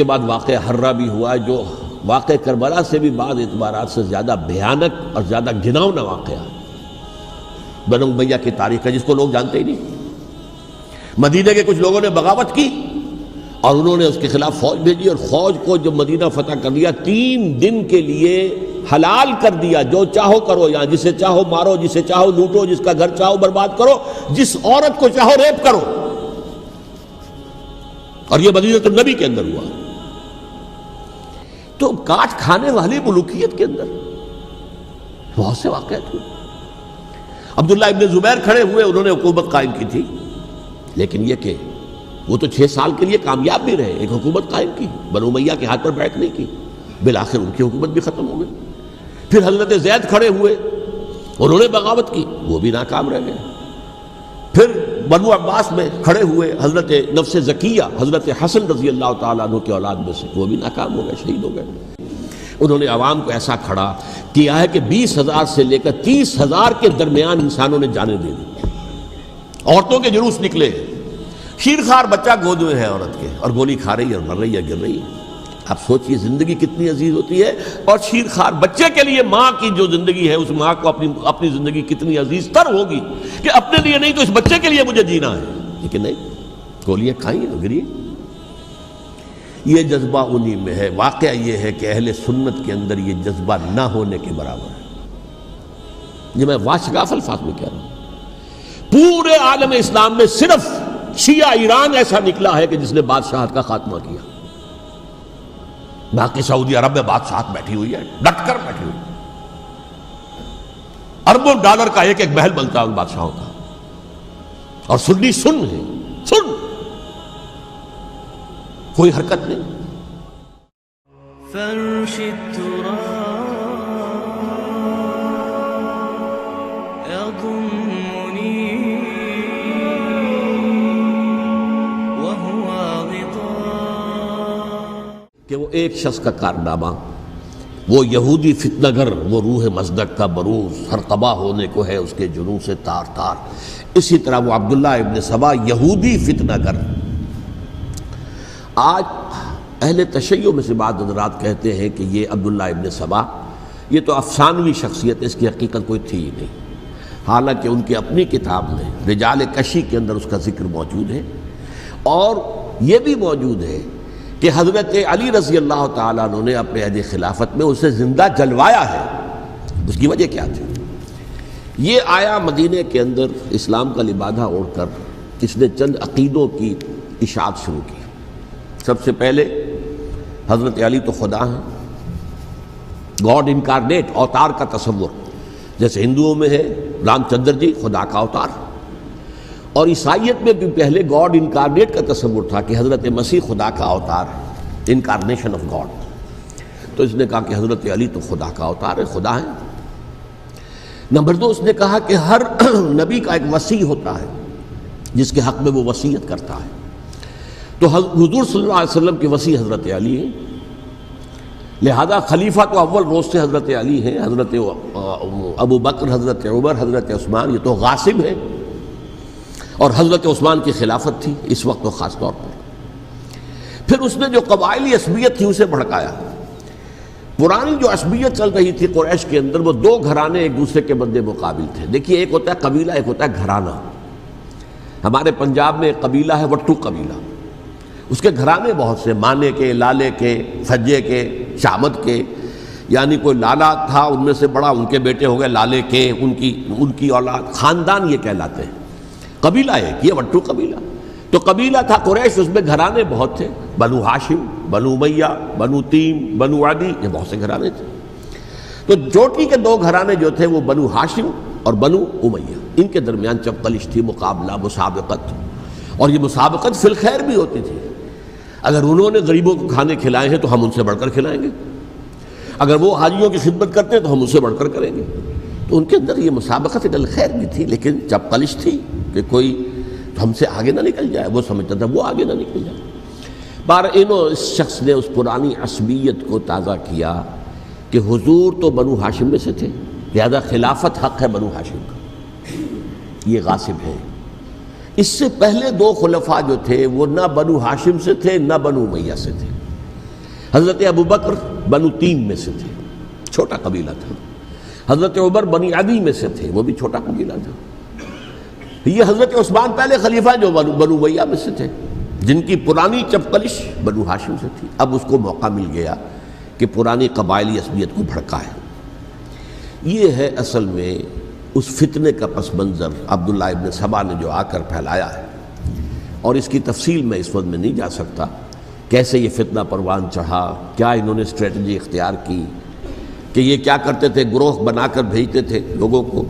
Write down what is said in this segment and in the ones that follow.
کے بعد واقعہ ہرہ بھی ہوا جو واقعہ کربلا سے بھی بعض اعتبارات سے زیادہ بھیانک اور زیادہ گھناؤنا واقعہ بنو امیہ کی تاریخ ہے، جس کو لوگ جانتے ہی نہیں۔ مدینہ کے کچھ لوگوں نے بغاوت کی اور انہوں نے اس کے خلاف فوج بھیجی، اور فوج کو جب مدینہ فتح کر دیا 3 دن کے لیے حلال کر دیا، جو چاہو کرو، یہاں جسے چاہو مارو، جسے چاہو لوٹو، جس کا گھر چاہو برباد کرو، جس عورت کو چاہو ریپ کرو۔ اور یہ مدینہ النبی کے اندر ہوا۔ تو کاٹ کھانے والی ملوکیت کے اندر بہت سے واقعات ہوئے۔ عبداللہ ابن زبیر کھڑے ہوئے، انہوں نے حکومت قائم کی تھی، لیکن یہ کہ وہ تو 6 سال کے لیے کامیاب بھی رہے، ایک حکومت قائم کی، بنو امیہ کے ہاتھ پر بیعت نہیں کی، بالآخر ان کی حکومت بھی ختم ہو گئی۔ پھر حضرت زید کھڑے ہوئے، انہوں نے بغاوت کی، وہ بھی ناکام رہ گئے۔ پھر بنو عباس میں کھڑے ہوئے حضرت نفس زکیہ، حضرت حسن رضی اللہ تعالیٰ عنہ کے اولاد میں سے، وہ بھی ناکام ہو گئے، شہید ہو گئے۔ انہوں نے عوام کو ایسا کھڑا کیا ہے کہ 20,000 سے لے کر 30,000 کے درمیان انسانوں نے جانیں دے دی۔ عورتوں کے جلوس نکلے، شیرخوار بچہ گود میں ہے عورت کے، اور گولی کھا رہی ہے اور مر رہی ہے، گر رہی ہے۔ آپ سوچئے زندگی کتنی عزیز ہوتی ہے، اور شیرخوار بچے کے لیے ماں کی جو زندگی ہے، اس ماں کو اپنی زندگی کتنی عزیز تر ہوگی کہ اپنے لیے نہیں تو اس بچے کے لیے مجھے جینا ہے، لیکن نہیں، گولیاں کھائیں اور گری۔ یہ جذبہ انہی میں ہے۔ واقعہ یہ ہے کہ اہل سنت کے اندر یہ جذبہ نہ ہونے کے برابر ہے۔ یہ میں واشگاف الفاظ میں کہہ رہا ہوں۔ پورے عالم اسلام میں صرف شیعہ ایران ایسا نکلا ہے کہ جس نے بادشاہت کا خاتمہ کیا، باقی سعودی عرب میں بادشاہت بیٹھی ہوئی ہے، ڈٹ کر بیٹھی ہوئی ہے۔ اربوں ڈالر کا ایک ایک محل بنتا ہے ان بادشاہوں کا، اور سنی سن ہے، سن، کوئی حرکت نہیں۔ فرش التراب يضمني وهو غطاء کہ وہ ایک شخص کا کارنامہ، وہ یہودی فتنہ گر، وہ روح مصدق کا بروز، ہر تباہ ہونے کو ہے اس کے جنوں سے تار تار۔ اسی طرح وہ عبداللہ ابن سبا یہودی فتنہ گر۔ آج اہل تشیع میں سے بعض حضرات کہتے ہیں کہ یہ عبداللہ ابن سبا یہ تو افسانوی شخصیت ہے، اس کی حقیقت کوئی تھی ہی نہیں، حالانکہ ان کی اپنی کتاب میں رجال کشی کے اندر اس کا ذکر موجود ہے، اور یہ بھی موجود ہے کہ حضرت علی رضی اللہ تعالیٰ عنہ نے اپنے عہد خلافت میں اسے زندہ جلوایا ہے۔ اس کی وجہ کیا تھی؟ یہ آیا مدینے کے اندر اسلام کا لبادہ اوڑھ کر، اس نے چند عقیدوں کی اشاعت شروع کی۔ سب سے پہلے حضرت علی تو خدا ہیں، گاڈ انکارنیٹ، اوتار کا تصور، جیسے ہندوؤں میں ہے رام چندر جی خدا کا اوتار، اور عیسائیت میں بھی پہلے گاڈ انکارنیٹ کا تصور تھا کہ حضرت مسیح خدا کا اوتار ہے، انکارنیشن آف گاڈ۔ تو اس نے کہا کہ حضرت علی تو خدا کا اوتار ہے، خدا ہے۔ نمبر 2، اس نے کہا کہ ہر نبی کا ایک وصی ہوتا ہے جس کے حق میں وہ وصیت کرتا ہے، تو حضور صلی اللہ علیہ وسلم کے وصی حضرت علی ہیں، لہذا خلیفہ تو اول روز سے حضرت علی ہیں، حضرت ابو بکر، حضرت عمر، حضرت عثمان، یہ تو غاصب ہیں، اور حضرت عثمان کی خلافت تھی اس وقت تو خاص طور پر۔ پھر اس نے جو قبائلی عصبیت تھی اسے بھڑکایا۔ پرانی جو عصبیت چل رہی تھی قریش کے اندر، وہ 2 گھرانے ایک دوسرے کے مد مقابل تھے۔ دیکھیے، ایک ہوتا ہے قبیلہ، ایک ہوتا ہے گھرانہ۔ ہمارے پنجاب میں ایک قبیلہ ہے وٹو قبیلہ، اس کے گھرانے بہت سے، مانے کے، لالے کے، سجے کے، شامت کے، یعنی کوئی لالا تھا ان میں سے بڑا، ان کے بیٹے ہو گئے لالے کے، ان کی اولاد، خاندان یہ کہلاتے ہیں۔ قبیلہ ایک، یہ وٹو قبیلہ۔ تو قبیلہ تھا قریش، اس میں گھرانے بہت تھے، بنو ہاشم، بنو امیہ، بنو تیم، بنو عدی، یہ بہت سے گھرانے تھے۔ تو چوٹی کے 2 گھرانے جو تھے وہ بنو ہاشم اور بنو امیہ، ان کے درمیان چپقلش تھی، مقابلہ، مسابقت، اور یہ مسابقت فی الخیر بھی ہوتی تھی۔ اگر انہوں نے غریبوں کو کھانے کھلائے ہیں تو ہم ان سے بڑھ کر کھلائیں گے، اگر وہ حاجیوں کی خدمت کرتے ہیں تو ہم ان سے بڑھ کر کریں گے۔ تو ان کے اندر یہ مسابقت فی الخیر بھی تھی، لیکن چپقلش تھی کہ کوئی ہم سے آگے نہ نکل جائے، وہ سمجھتا تھا وہ آگے نہ نکل جائے۔ اس شخص نے اس پرانی عصبیت کو تازہ کیا کہ حضور تو بنو ہاشم میں سے تھے، لہذا خلافت حق ہے بنو ہاشم کا، یہ غاصب ہے۔ اس سے پہلے 2 خلفاء جو تھے وہ نہ بنو ہاشم سے تھے نہ بنو امیہ سے تھے، حضرت ابو بکر بنو تیم میں سے تھے، چھوٹا قبیلہ تھا۔ حضرت عمر بنی عدی میں سے تھے، وہ بھی چھوٹا قبیلہ تھا۔ یہ حضرت عثمان پہلے خلیفہ جو بنو امیہ میں سے تھے، جن کی پرانی چپقلش بنو ہاشم سے تھی، اب اس کو موقع مل گیا کہ پرانی قبائلی عصبیت کو بھڑکائے۔ یہ ہے اصل میں اس فتنے کا پس منظر عبداللہ ابن سبا نے جو آ کر پھیلایا ہے، اور اس کی تفصیل میں اس وقت میں نہیں جا سکتا، کیسے یہ فتنہ پروان چڑھا، کیا انہوں نے اسٹریٹجی اختیار کی، کہ یہ کیا کرتے تھے، گروہ بنا کر بھیجتے تھے لوگوں کو،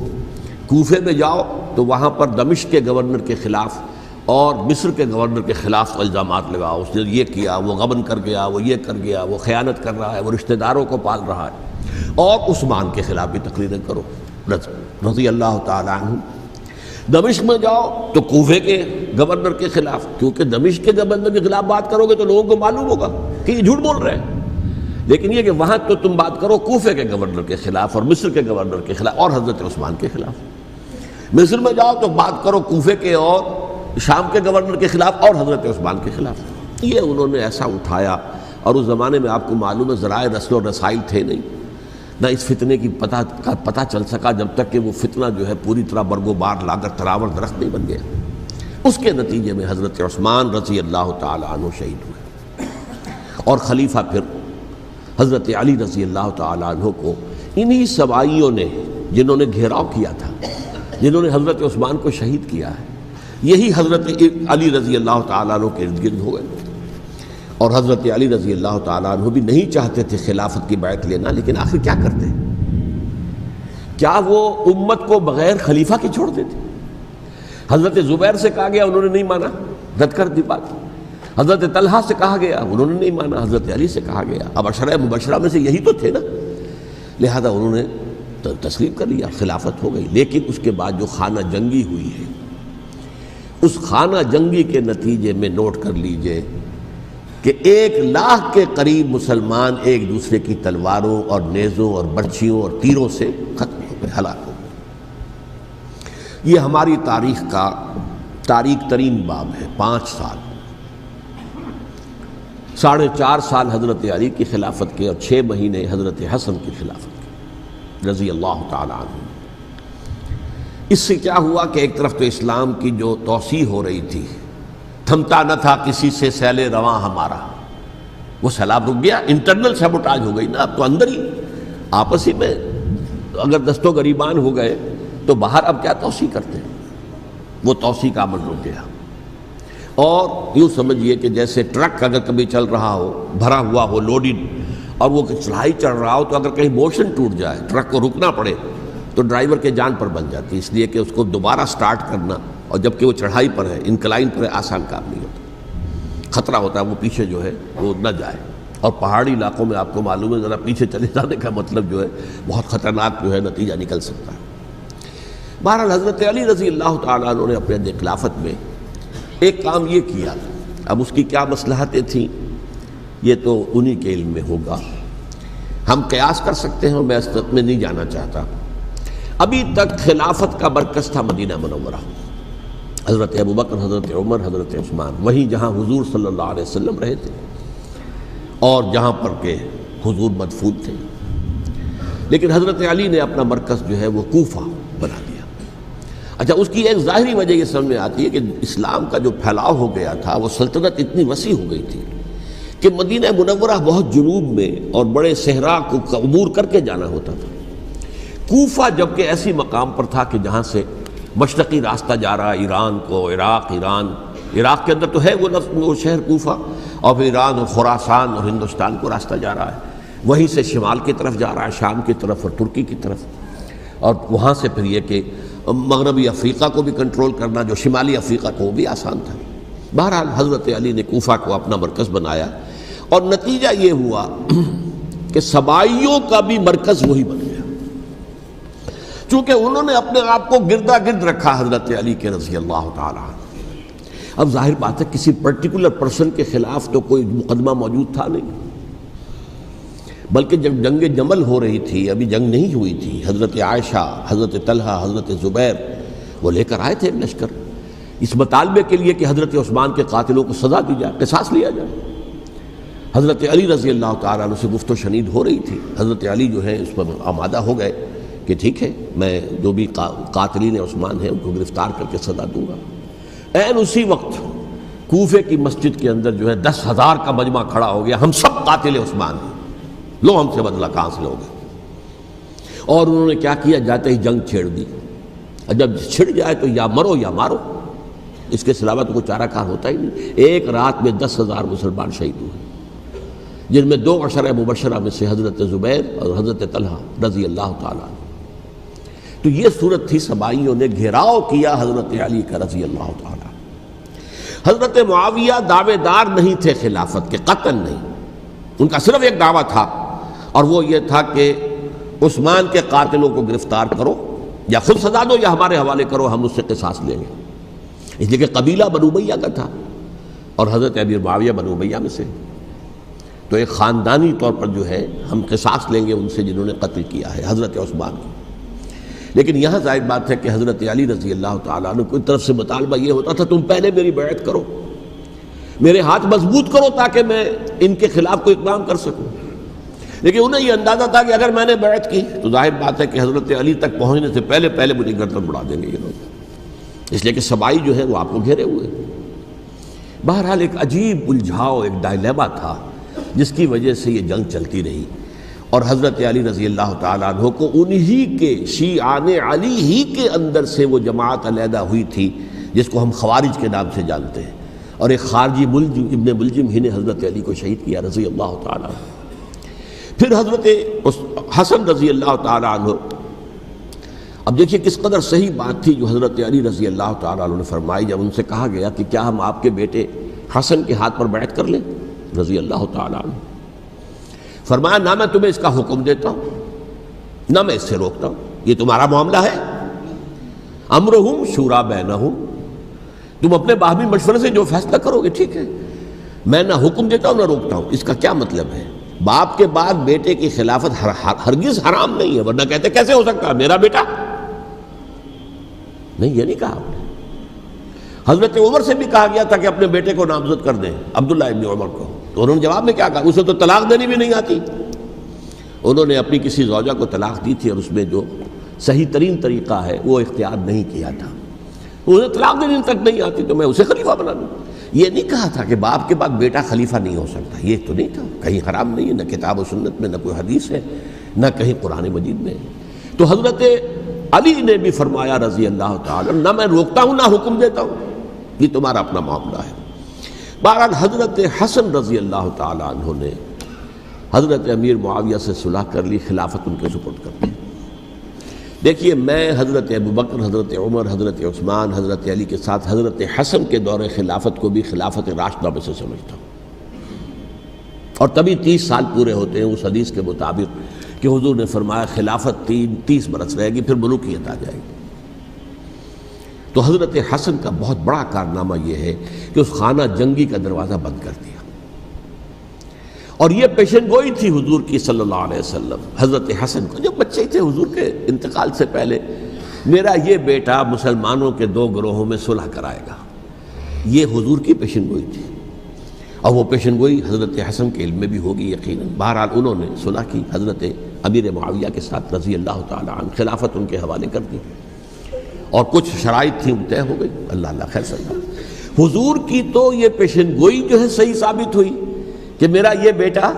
کوفے میں جاؤ تو وہاں پر دمشق کے گورنر کے خلاف اور مصر کے گورنر کے خلاف الزامات لگاؤ، اس نے یہ کیا، وہ غبن کر گیا، وہ یہ کر گیا، وہ خیانت کر رہا ہے، وہ رشتہ داروں کو پال رہا ہے، اور عثمان کے خلاف بھی تقریریں کرو رضی اللہ تعالیٰ عنہ۔ دمشق میں جاؤ تو کوفے کے گورنر کے خلاف، کیونکہ دمشق کے گورنر کے خلاف بات کرو گے تو لوگوں کو معلوم ہوگا کہ یہ جھوٹ بول رہے ہیں، لیکن یہ کہ وہاں تو تم بات کرو کوفے کے گورنر کے خلاف اور مصر کے گورنر کے خلاف اور حضرت عثمان کے خلاف۔ مصر میں جاؤ تو بات کرو کوفے کے اور شام کے گورنر کے خلاف اور حضرت عثمان کے خلاف۔ یہ انہوں نے ایسا اٹھایا، اور اس زمانے میں آپ کو معلوم ہے ذرائع رسل و رسائل تھے نہیں، نہ اس فتنے کی پتہ چل سکا جب تک کہ وہ فتنہ جو ہے پوری طرح برگ و بار لا کر تراور درخت نہیں بن گیا۔ اس کے نتیجے میں حضرت عثمان رضی اللہ تعالیٰ عنہ شہید ہوئے، اور خلیفہ پھر حضرت علی رضی اللہ تعالیٰ عنہ کو انہی سبائیوں نے، جنہوں نے گھیراؤ کیا تھا، جنہوں نے حضرت عثمان کو شہید کیا ہے، یہی حضرت علی رضی اللہ تعالیٰ عنہ کے ارد گرد ہو گئے۔ اور حضرت علی رضی اللہ تعالیٰ عنہ بھی نہیں چاہتے تھے خلافت کی بیعت لینا، لیکن آخر کیا کرتے؟ کیا وہ امت کو بغیر خلیفہ کے چھوڑ دیتے؟ حضرت زبیر سے کہا گیا، انہوں نے نہیں مانا، رد کر دی بات۔ حضرت طلحہ سے کہا گیا، انہوں نے نہیں مانا۔ حضرت علی سے کہا گیا، اب عشرہ مبشرہ میں سے یہی تو تھے نا، لہذا انہوں نے تسلیم کر لیا، خلافت ہو گئی۔ لیکن اس کے بعد جو خانہ جنگی ہوئی ہے، اس خانہ جنگی کے نتیجے میں نوٹ کر لیجئے کہ 1,00,000 کے قریب مسلمان ایک دوسرے کی تلواروں اور نیزوں اور برچھیوں اور تیروں سے ختم ہو گئے، ہلاک ہو گئے۔ یہ ہماری تاریخ کا تاریک ترین باب ہے۔ 5 سال، 4.5 سال حضرت علی کی خلافت کے، اور 6 مہینے حضرت حسن کی خلافت کے رضی اللہ تعالیٰ عنہ۔ اس سے کیا ہوا کہ ایک طرف تو اسلام کی جو توسیع ہو رہی تھی، تھمتا نہ تھا کسی سے سیل رواں ہمارا، وہ سیلاب رک گیا، انٹرنل سیبوٹاج ہو گئی نا، اب تو اندر ہی آپس ہی میں اگر دست و گریبان ہو گئے تو باہر اب کیا توسیع کرتے ہیں، وہ توسیع کا عمل رک گیا۔ اور یوں سمجھیے کہ جیسے ٹرک اگر کبھی چل رہا ہو، بھرا ہوا ہو، لوڈڈ، اور وہ چڑھائی چڑھ رہا ہو، تو اگر کہیں موشن ٹوٹ جائے، ٹرک کو رکنا پڑے، تو ڈرائیور کے جان پر بن جاتی، اس لیے کہ اس کو دوبارہ سٹارٹ کرنا، اور جبکہ وہ چڑھائی پر ہے، انکلائن پر ہے، آسان کام نہیں ہوتا، خطرہ ہوتا ہے وہ پیچھے جو ہے وہ نہ جائے۔ اور پہاڑی علاقوں میں آپ کو معلوم ہے ذرا پیچھے چلے جانے کا مطلب جو ہے بہت خطرناک جو ہے نتیجہ نکل سکتا ہے۔ بہرحال حضرت علی رضی اللہ تعالیٰ عنہ نے اپنے خلافت میں ایک کام یہ کیا، اب اس کی کیا مصلحتیں تھیں یہ تو انہی کے علم میں ہوگا، ہم قیاس کر سکتے ہیں، اور میں اس تک میں نہیں جانا چاہتا۔ ابھی تک خلافت کا مرکز تھا مدینہ منورہ، حضرت ابو بکر، حضرت عمر، حضرت عثمان، وہیں جہاں حضور صلی اللہ علیہ وسلم رہے تھے اور جہاں پر کہ حضور مدفون تھے۔ لیکن حضرت علی نے اپنا مرکز جو ہے وہ کوفہ بنا دیا۔ اچھا، اس کی ایک ظاہری وجہ یہ سمجھ میں آتی ہے کہ اسلام کا جو پھیلاؤ ہو گیا تھا، وہ سلطنت اتنی وسیع ہو گئی تھی کہ مدینہ منورہ بہت جنوب میں اور بڑے صحرا کو عبور کر کے جانا ہوتا تھا۔ کوفہ جبکہ ایسی مقام پر تھا کہ جہاں سے مشرقی راستہ جا رہا ہے ایران کو، عراق کے اندر تو ہے وہ شہر کوفہ، اور پھر ایران اور خراسان اور ہندوستان کو راستہ جا رہا ہے، وہیں سے شمال کی طرف جا رہا ہے، شام کی طرف اور ترکی کی طرف، اور وہاں سے پھر یہ کہ مغربی افریقہ کو بھی کنٹرول کرنا، جو شمالی افریقہ کو وہ بھی آسان تھا۔ بہرحال حضرت علی نے کوفہ کو اپنا مرکز بنایا، اور نتیجہ یہ ہوا کہ سبائیوں کا بھی مرکز وہی بن گیا، چونکہ انہوں نے اپنے آپ کو گردا گرد رکھا حضرت علی کے رضی اللہ تعالیٰ عنہ۔ اب ظاہر بات ہے کسی پرٹیکولر پرسن کے خلاف تو کوئی مقدمہ موجود تھا نہیں، بلکہ جب جنگ جمل ہو رہی تھی، ابھی جنگ نہیں ہوئی تھی، حضرت عائشہ، حضرت طلحہ، حضرت زبیر وہ لے کر آئے تھے لشکر اس مطالبے کے لیے کہ حضرت عثمان کے قاتلوں کو سزا دی جائے، قصاص لیا جائے۔ حضرت علی رضی اللہ تعالیٰ عنہ سے گفت و شنید ہو رہی تھی. حضرت علی جو ہے اس پر آمادہ ہو گئے کہ ٹھیک ہے میں جو بھی قاتلین عثمان ہیں ان کو گرفتار کر کے سزا دوں گا. عین اسی وقت کوفے کی مسجد کے اندر جو ہے 10,000 کا مجمع کھڑا ہو گیا، ہم سب قاتل عثمان ہیں، لو ہم سے بدلہ کہاں سے لوگے. اور انہوں نے کیا کیا، جاتے ہی جنگ چھیڑ دی. جب چھڑ جائے تو یا مرو یا مارو، اس کے علاوہ تو کوئی چارہ کار ہوتا ہی نہیں. ایک رات میں 10,000 مسلمان شہید ہوئے، جن میں 2 عشرہ مبشرہ میں سے حضرت زبیر اور حضرت طلحہ رضی اللہ تعالیٰ عنہ. تو یہ صورت تھی، سبائیوں نے گھیراؤ کیا حضرت علی کا رضی اللہ تعالیٰ. حضرت معاویہ دعوے دار نہیں تھے خلافت کے، قطعاً نہیں. ان کا صرف ایک دعویٰ تھا اور وہ یہ تھا کہ عثمان کے قاتلوں کو گرفتار کرو، یا خود سزا دو یا ہمارے حوالے کرو، ہم اس سے قصاص لیں گے. اس لیے کہ قبیلہ بنو امیہ کا تھا اور حضرت امیر معاویہ بنو امیہ میں سے، تو ایک خاندانی طور پر جو ہے ہم قصاص لیں گے ان سے جنہوں نے قتل کیا ہے حضرت عثمان کو. لیکن یہاں ظاہر بات ہے کہ حضرت علی رضی اللہ تعالیٰ عنہ کی طرف سے مطالبہ یہ ہوتا تھا تم پہلے میری بیعت کرو، میرے ہاتھ مضبوط کرو تاکہ میں ان کے خلاف کوئی اقدام کر سکوں. لیکن انہیں یہ اندازہ تھا کہ اگر میں نے بیعت کی تو ظاہر بات ہے کہ حضرت علی تک پہنچنے سے پہلے مجھے گردن بڑھا دیں گے یہ لوگ، اس لیے کہ سبائی جو ہے وہ آپ کو گھیرے ہوئے. بہرحال ایک عجیب الجھاؤ، ایک ڈائلیما تھا جس کی وجہ سے یہ جنگ چلتی رہی. اور حضرت علی رضی اللہ تعالیٰ عنہ کو انہی کے شیعان علی ہی کے اندر سے وہ جماعت علیحدہ ہوئی تھی جس کو ہم خوارج کے نام سے جانتے ہیں، اور ایک خارجی ملجم ابن ملجم ہی نے حضرت علی کو شہید کیا رضی اللہ تعالیٰ عنہ. پھر حضرت حسن رضی اللہ تعالیٰ عنہ، اب دیکھیے کس قدر صحیح بات تھی جو حضرت علی رضی اللہ تعالیٰ عنہ نے فرمائی جب ان سے کہا گیا کہ کیا ہم آپ کے بیٹے حسن کے ہاتھ پر بیعت کر لیں رضی اللہ تعالیٰ عنہ. فرمایا نہ میں تمہیں اس کا حکم دیتا ہوں نہ میں اس سے روکتا ہوں، یہ تمہارا معاملہ ہے. امرہم شورا بینہم، تم اپنے باہمی مشورے سے جو فیصلہ کرو گے ٹھیک ہے، میں نہ حکم دیتا ہوں نہ روکتا ہوں. اس کا کیا مطلب ہے؟ باپ کے بعد بیٹے کی خلافت ہرگز حرام نہیں ہے، ورنہ کہتے کیسے ہو سکتا ہے میرا بیٹا؟ نہیں، یہ نہیں کہا آپ نے. حضرت عمر سے بھی کہا گیا تھا کہ اپنے بیٹے کو نامزد کر دیں، عبداللہ ابن عمر کو، تو انہوں نے جواب میں کیا کہا؟ اسے تو طلاق دینی بھی نہیں آتی. انہوں نے اپنی کسی زوجہ کو طلاق دی تھی اور اس میں جو صحیح ترین طریقہ ہے وہ اختیار نہیں کیا تھا. انہیں طلاق دینی تک نہیں آتی تو میں اسے خلیفہ بنا دوں. یہ نہیں کہا تھا کہ باپ کے بعد بیٹا خلیفہ نہیں ہو سکتا، یہ تو نہیں تھا. کہیں حرام نہیں ہے، نہ کتاب و سنت میں، نہ کوئی حدیث ہے، نہ کہیں قرآن مجید میں. تو حضرت علی نے بھی فرمایا رضی اللہ تعالیٰ، نہ میں روکتا ہوں نہ حکم دیتا ہوں، یہ تمہارا اپنا معاملہ ہے. بہرحال حضرت حسن رضی اللہ تعالیٰ عنہ نے حضرت امیر معاویہ سے صلح کر لی، خلافت ان کے سپرد کر دی. دیکھیے میں حضرت ابوبکر، حضرت عمر، حضرت عثمان، حضرت علی کے ساتھ حضرت حسن کے دور خلافت کو بھی خلافت راشدہ میں سے سمجھتا ہوں. اور تبھی 30 سال پورے ہوتے ہیں اس حدیث کے مطابق کہ حضور نے فرمایا خلافت 30 برس رہے گی پھر ملوکیت آ جائے گی. تو حضرت حسن کا بہت بڑا کارنامہ یہ ہے کہ اس خانہ جنگی کا دروازہ بند کر دیا. اور یہ پیشن گوئی تھی حضور کی صلی اللہ علیہ وسلم حضرت حسن کو، جب بچے تھے حضور کے انتقال سے پہلے، میرا یہ بیٹا مسلمانوں کے 2 گروہوں میں صلح کرائے گا. یہ حضور کی پیشن گوئی تھی، اور وہ پیشن گوئی حضرت حسن کے علم میں بھی ہوگی یقیناً. بہرحال انہوں نے صلح کی حضرت امیر معاویہ کے ساتھ رضی اللہ تعالیٰ عنہ، خلافت ان کے حوالے کر دی اور کچھ شرائط تھیں طے ہو گئی. اللہ خیر صلی اللہ. حضور کی تو یہ پیشن گوئی جو ہے صحیح ثابت ہوئی کہ میرا یہ بیٹا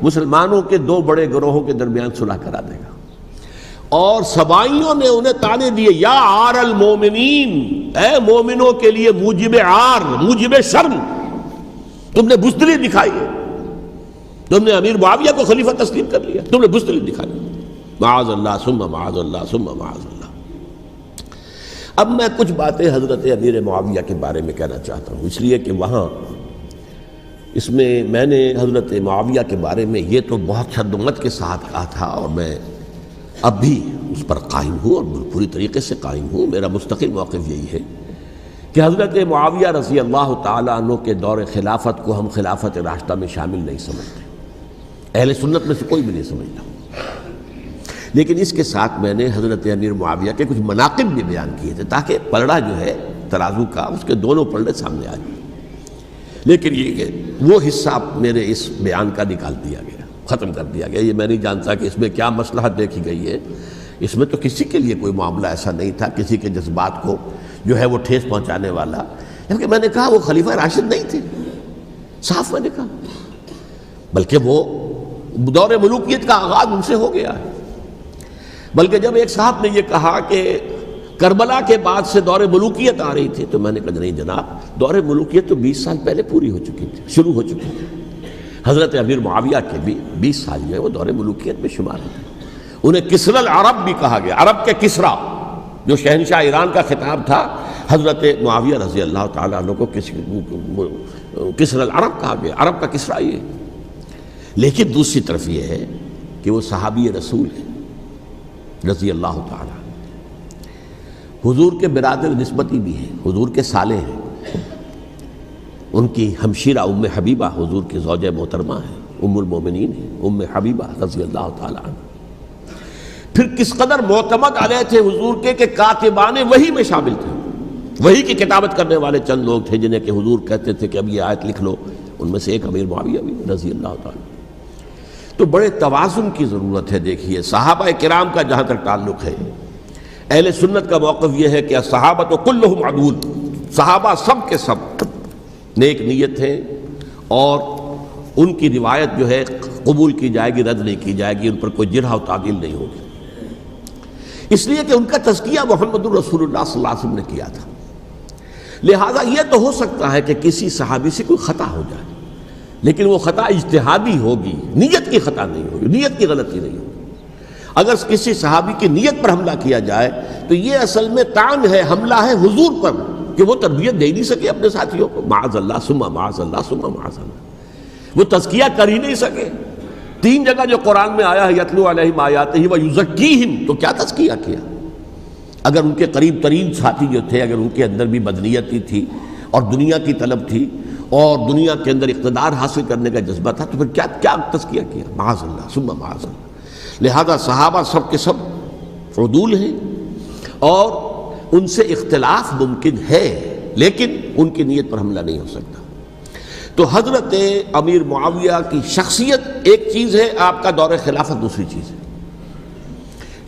مسلمانوں کے 2 بڑے گروہوں کے درمیان صلح کرا دے گا. اور سبائیوں نے انہیں تانے دیے، یا عار المومنین، اے مومنوں کے لیے موجب عار، موجب شرم تم نے بزدلی دکھائی ہے، تم نے امیر معاویہ کو خلیفہ تسلیم کر لیا، تم نے بزدلی دکھائی. معاذ اللہ ثم معاذ اللہ ثم معاذ اللہ. اب میں کچھ باتیں حضرت امیر معاویہ کے بارے میں کہنا چاہتا ہوں، اس لیے کہ وہاں اس میں نے حضرت معاویہ کے بارے میں یہ تو بہت شدت کے ساتھ کہا تھا، اور میں اب بھی اس پر قائم ہوں اور پوری طریقے سے قائم ہوں. میرا مستقل موقف یہی ہے کہ حضرت معاویہ رضی اللہ تعالیٰ عنہ کے دور خلافت کو ہم خلافت راشدہ میں شامل نہیں سمجھتے، اہل سنت میں سے کوئی بھی نہیں سمجھتا. لیکن اس کے ساتھ میں نے حضرت امیر معاویہ کے کچھ مناقب بھی بیان کیے تھے تاکہ پلڑا جو ہے ترازو کا اس کے دونوں پلڑے سامنے آ جائیں. لیکن یہ کہ وہ حصہ میرے اس بیان کا نکال دیا گیا، ختم کر دیا گیا. یہ میں نہیں جانتا کہ اس میں کیا مصلحت دیکھی گئی ہے. اس میں تو کسی کے لیے کوئی معاملہ ایسا نہیں تھا، کسی کے جذبات کو جو ہے وہ ٹھیس پہنچانے والا. جبکہ میں نے کہا وہ خلیفہ راشد نہیں تھے، صاف میں نے کہا، بلکہ وہ دور ملوکیت کا آغاز ان سے ہو گیا ہے. بلکہ جب ایک صاحب نے یہ کہا کہ کربلا کے بعد سے دور ملوکیت آ رہی تھی، تو میں نے کہا نہیں جناب، دور ملوکیت تو 20 سال پہلے پوری ہو چکی تھی، شروع ہو چکی تھی. حضرت امیر معاویہ کے بھی 20 سال جو ہے وہ دور ملوکیت میں شمار ہوتے. انہیں کسری العرب بھی کہا گیا، عرب کے کسریٰ، جو شہنشاہ ایران کا خطاب تھا، حضرت معاویہ رضی اللہ تعالیٰ عنہ کو کسری العرب کہا گیا، عرب کا کسریٰ یہ. لیکن دوسری طرف یہ ہے کہ وہ صحابی رسول ہیں رضی اللہ تعالیٰ، حضور کے برادر نسبتی بھی ہیں، حضور کے سالے ہیں. ان کی ہمشیرہ ام حبیبہ حضور کی زوجہ محترمہ ہیں، ام المومنین ہیں ام حبیبہ رضی اللہ تعالیٰ عنہ. پھر کس قدر معتمد علیہ تھے حضور کے کہ کاتبان وحی میں شامل تھے. وحی کی کتابت کرنے والے چند لوگ تھے جنہیں کہ حضور کہتے تھے کہ اب یہ آیت لکھ لو. ان میں سے ایک امیر معاویہ بھی رضی اللہ تعالیٰ. تو بڑے توازن کی ضرورت ہے. دیکھیے صحابہ کرام کا جہاں تک تعلق ہے، اہل سنت کا موقف یہ ہے کہ صحابہ کلہم عدول، صحابہ سب کے سب نیک نیت ہیں، اور ان کی روایت جو ہے قبول کی جائے گی، رد نہیں کی جائے گی، ان پر کوئی جرح و تعدیل نہیں ہوگی. اس لیے کہ ان کا تزکیہ محمد الرسول اللہ صلی اللہ علیہ وسلم نے کیا تھا. لہٰذا یہ تو ہو سکتا ہے کہ کسی صحابی سے کوئی خطا ہو جائے، لیکن وہ خطا اجتہادی ہوگی، نیت کی خطا نہیں ہوگی، نیت کی غلطی نہیں ہوگی. اگر کسی صحابی کی نیت پر حملہ کیا جائے تو یہ اصل میں طعن ہے، حملہ ہے حضور پر کہ وہ تربیت دے نہیں سکے اپنے ساتھیوں کو. معاذ اللہ ثم معاذ اللہ ثم معاذ اللہ، وہ تزکیہ کر ہی نہیں سکے. 3 جگہ جو قرآن میں آیا ہے یتلو علیہم آیاتہ ویزکیہم، تو کیا تزکیہ کیا؟ اگر ان کے قریب ترین ساتھی جو تھے، اگر ان کے اندر بھی بدنیتی تھی اور دنیا کی طلب تھی اور دنیا کے اندر اقتدار حاصل کرنے کا جذبہ تھا، تو پھر کیا تزکیہ کیا؟ معاذ اللہ ثم معاذ اللہ. لہذا صحابہ سب کے سب عدول ہیں، اور ان سے اختلاف ممکن ہے، لیکن ان کی نیت پر حملہ نہیں ہو سکتا. تو حضرت امیر معاویہ کی شخصیت ایک چیز ہے، آپ کا دور خلافت دوسری چیز ہے.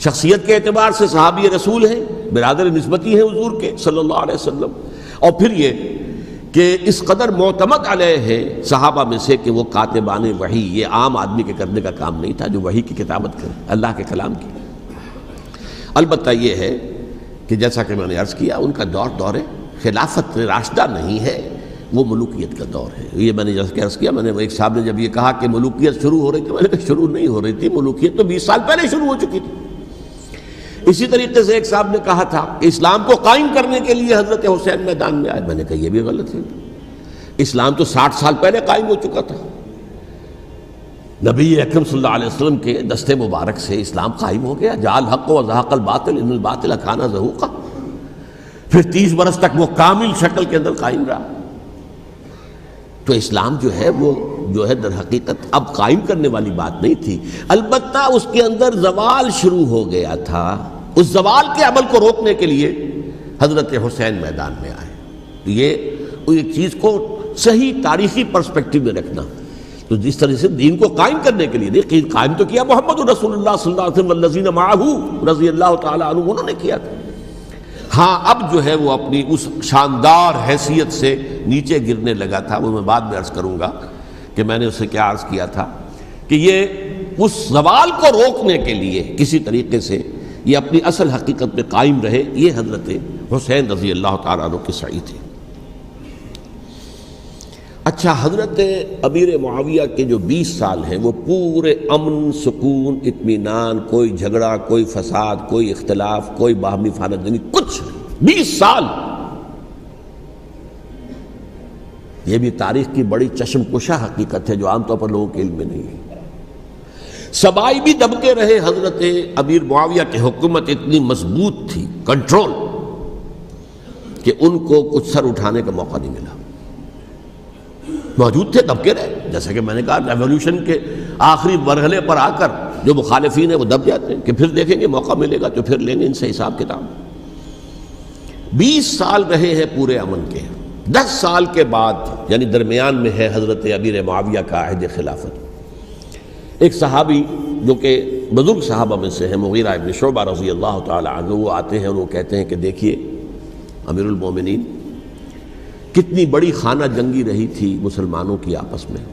شخصیت کے اعتبار سے صحابی رسول ہیں، برادر نسبتی ہیں حضور کے صلی اللہ علیہ وسلم. اور پھر یہ کہ اس قدر معتمد علیہ ہے صحابہ میں سے کہ وہ کاتبان وحی، یہ عام آدمی کے کرنے کا کام نہیں تھا جو وحی کی کتابت کرے، اللہ کے کلام کی. البتہ یہ ہے کہ جیسا کہ میں نے عرض کیا، ان کا دور خلافت راشدہ نہیں ہے، وہ ملوکیت کا دور ہے. یہ میں نے جیسا کہ عرض کیا، میں نے ایک صاحب نے جب یہ کہا کہ ملوکیت شروع ہو رہی تھی، میں نے کہا شروع نہیں ہو رہی تھی، ملوکیت تو 20 سال پہلے شروع ہو چکی تھی. اسی طریقے سے ایک صاحب نے کہا تھا کہ اسلام کو قائم کرنے کے لیے حضرت حسین میدان میں آئے. میں نے کہا یہ بھی غلط ہے، اسلام تو 60 سال پہلے قائم ہو چکا تھا. نبی اکرم صلی اللہ علیہ وسلم کے دستے مبارک سے اسلام قائم ہو گیا. جاء الحق وزهق الباطل ان الباطل کان زهوقا. پھر 30 برس تک وہ کامل شکل کے اندر قائم رہا. تو اسلام جو ہے وہ جو ہے در حقیقت اب قائم کرنے والی بات نہیں تھی. البتہ اس کے اندر زوال شروع ہو گیا تھا. اس زوال کے عمل کو روکنے کے لیے حضرت حسین میدان میں آئے. یہ ایک چیز کو صحیح تاریخی پرسپیکٹو میں رکھنا. تو جس طرح سے دین کو قائم کرنے کے لیے دیکھیے، قائم تو کیا محمد رسول اللہ صلی اللہ علیہ وسلم والذین معہ رضی اللہ تعالی عنہ، انہوں نے کیا تھا. ہاں اب جو ہے وہ اپنی اس شاندار حیثیت سے نیچے گرنے لگا تھا. وہ میں بعد میں عرض کروں گا کہ میں نے اسے کیا عرض کیا تھا کہ یہ اس زوال کو روکنے کے لیے کسی طریقے سے یہ اپنی اصل حقیقت پہ قائم رہے. یہ حضرت حسین رضی اللہ تعالیٰ عنہ کی سعی تھی. اچھا، حضرت امیر معاویہ کے جو 20 سال ہیں وہ پورے امن، سکون، اطمینان، کوئی جھگڑا، کوئی فساد، کوئی اختلاف، کوئی باہمی فانت جنی، کچھ نہیں. 20 سال. یہ بھی تاریخ کی بڑی چشم کشا حقیقت ہے جو عام طور پر لوگوں کے علم میں نہیں ہے. سبائی بھی دبکے رہے. حضرت امیر معاویہ کی حکومت اتنی مضبوط تھی، کنٹرول، کہ ان کو کچھ سر اٹھانے کا موقع نہیں ملا. موجود تھے، دبکے رہے. جیسا کہ میں نے کہا، ریولوشن کے آخری مرحلے پر آ کر جو مخالفین ہیں وہ دب جاتے ہیں کہ پھر دیکھیں گے، موقع ملے گا تو پھر لیں گے ان سے حساب کتاب. 20 سال رہے ہیں پورے امن کے. 10 سال کے بعد یعنی درمیان میں ہے حضرت امیر معاویہ کا عہد خلافت، ایک صحابی جو کہ بزرگ صحابہ میں سے ہیں، مغیرہ ابن شعبہ رضی اللہ تعالی عنہ، وہ آتے ہیں اور وہ کہتے ہیں کہ دیکھیے امیر المومنین، کتنی بڑی خانہ جنگی رہی تھی مسلمانوں کی آپس میں،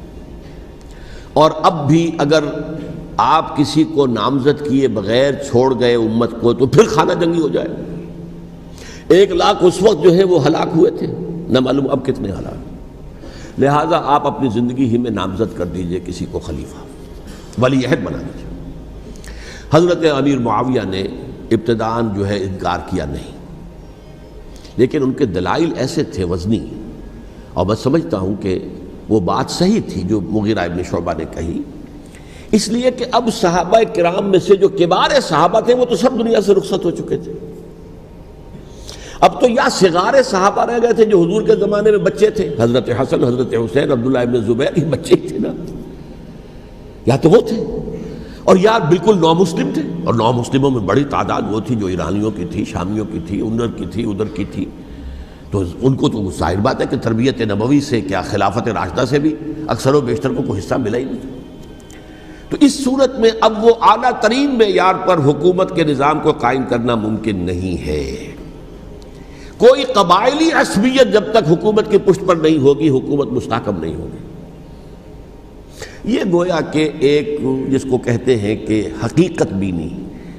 اور اب بھی اگر آپ کسی کو نامزد کیے بغیر چھوڑ گئے امت کو تو پھر خانہ جنگی ہو جائے۔ 1 لاکھ اس وقت جو ہے وہ ہلاک ہوئے تھے، نہ معلوم اب کتنے ہلاک، لہٰذا آپ اپنی زندگی ہی میں نامزد کر دیجئے کسی کو خلیفہ، ولی عہد بنا دیجئے۔ حضرت امیر معاویہ نے ابتداءً جو ہے انکار کیا نہیں، لیکن ان کے دلائل ایسے تھے وزنی، اور میں سمجھتا ہوں کہ وہ بات صحیح تھی جو مغیرہ ابن شعبہ نے کہی، اس لیے کہ اب صحابہ کرام میں سے جو کبار صحابہ تھے وہ تو سب دنیا سے رخصت ہو چکے تھے، اب تو یا صغار صحابہ رہ گئے تھے جو حضور کے زمانے میں بچے تھے، حضرت حسن، حضرت حسین، عبداللہ ابن زبیر، یہ بچے ہی تھے نا، یا تو وہ تھے، اور یا بالکل نو مسلم تھے، اور نو مسلموں میں بڑی تعداد وہ تھی جو ایرانیوں کی تھی، شامیوں کی تھی، ادھر کی تھی، ادھر کی تھی، تو ان کو تو ظاہر بات ہے کہ تربیت نبوی سے کیا خلافت راشدہ سے بھی اکثر و بیشتر کو کوئی حصہ ملا ہی نہیں۔ تو اس صورت میں اب وہ اعلیٰ ترین معیار پر حکومت کے نظام کو قائم کرنا ممکن نہیں ہے۔ کوئی قبائلی عصبیت جب تک حکومت کی پشت پر نہیں ہوگی، حکومت مستحکم نہیں ہوگی۔ یہ گویا کہ ایک جس کو کہتے ہیں کہ حقیقت بینی،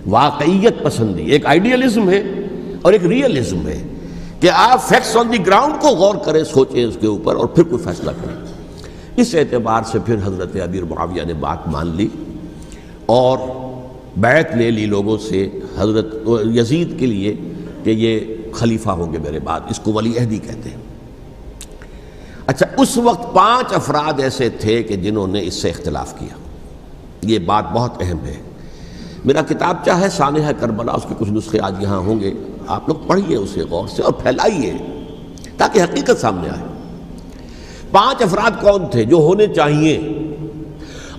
واقعیت پسندی، ایک آئیڈیلزم ہے اور ایک ریئلزم ہے کہ آپ فیکٹس آن دی گراؤنڈ کو غور کریں، سوچیں اس کے اوپر اور پھر کوئی فیصلہ کریں۔ اس اعتبار سے پھر حضرت امیر معاویہ نے بات مان لی اور بیعت لے لی لوگوں سے حضرت یزید کے لیے کہ یہ خلیفہ ہوں گے میرے بعد، اس کو ولی عہدی کہتے ہیں۔ اچھا، اس وقت 5 افراد ایسے تھے کہ جنہوں نے اس سے اختلاف کیا، یہ بات بہت اہم ہے۔ میرا کتابچہ ہے سانحہ کربلا، اس کے کچھ نسخے آج یہاں ہوں گے، آپ لوگ پڑھیے اسے غور سے اور پھیلائیے تاکہ حقیقت سامنے آئے۔ 5 افراد کون تھے جو ہونے چاہیے؟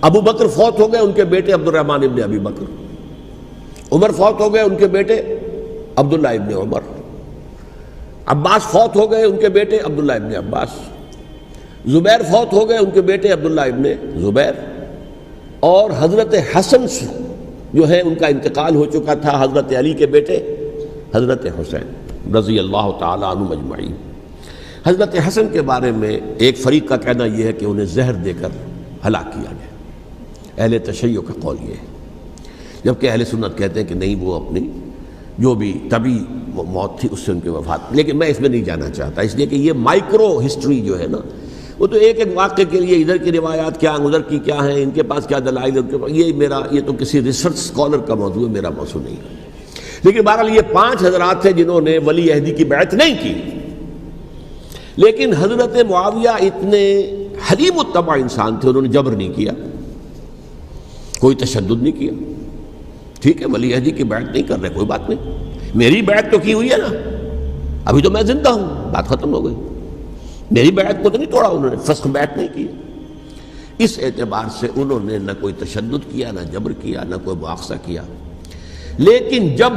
ابو بکر فوت ہو گئے، ان کے بیٹے عبد الرحمن ابن ابی بکر، عمر فوت ہو گئے، ان کے بیٹے عبداللہ ابن عمر، عباس فوت ہو گئے، ان کے بیٹے عبداللہ ابن عباس، زبیر فوت ہو گئے، ان کے بیٹے عبداللہ ابن زبیر، اور حضرت حسن جو ہے ان کا انتقال ہو چکا تھا، حضرت علی کے بیٹے حضرت حسین رضی اللہ تعالی عنہ اجمعین۔ حضرت حسن کے بارے میں ایک فریق کا کہنا یہ ہے کہ انہیں زہر دے کر ہلاک کیا گیا، اہل تشیع کا قول یہ ہے، جبکہ اہل سنت کہتے ہیں کہ نہیں، وہ اپنی جو بھی طبی موت تھی اس سے ان کی وفات، لیکن میں اس میں نہیں جانا چاہتا، اس لیے کہ یہ مائکرو ہسٹری جو ہے نا، وہ تو ایک ایک واقعے کے لیے ادھر کی روایات کیا، ادھر کی کیا ہیں، ان کے پاس کیا دلائل، یہ تو کسی ریسرچ اسکالر کا موضوع ہے، میرا موضوع نہیں ہے۔ لیکن بہرحال یہ 5 حضرات تھے جنہوں نے ولی عہدی کی بیعت نہیں کی، لیکن حضرت معاویہ اتنے حلیم الطبع انسان تھے، انہوں نے جبر نہیں کیا، کوئی تشدد نہیں کیا۔ ٹھیک ہے، ولی عہدی کی بیعت نہیں کر رہے، کوئی بات نہیں، میری بیعت تو کی ہوئی ہے نا، ابھی تو میں زندہ ہوں، بات ختم ہو گئی، میری بیعت کو تو نہیں توڑا انہوں نے، فسخ بیعت نہیں کی۔ اس اعتبار سے انہوں نے نہ کوئی تشدد کیا، نہ جبر کیا، نہ کوئی مواخذہ کیا۔ لیکن جب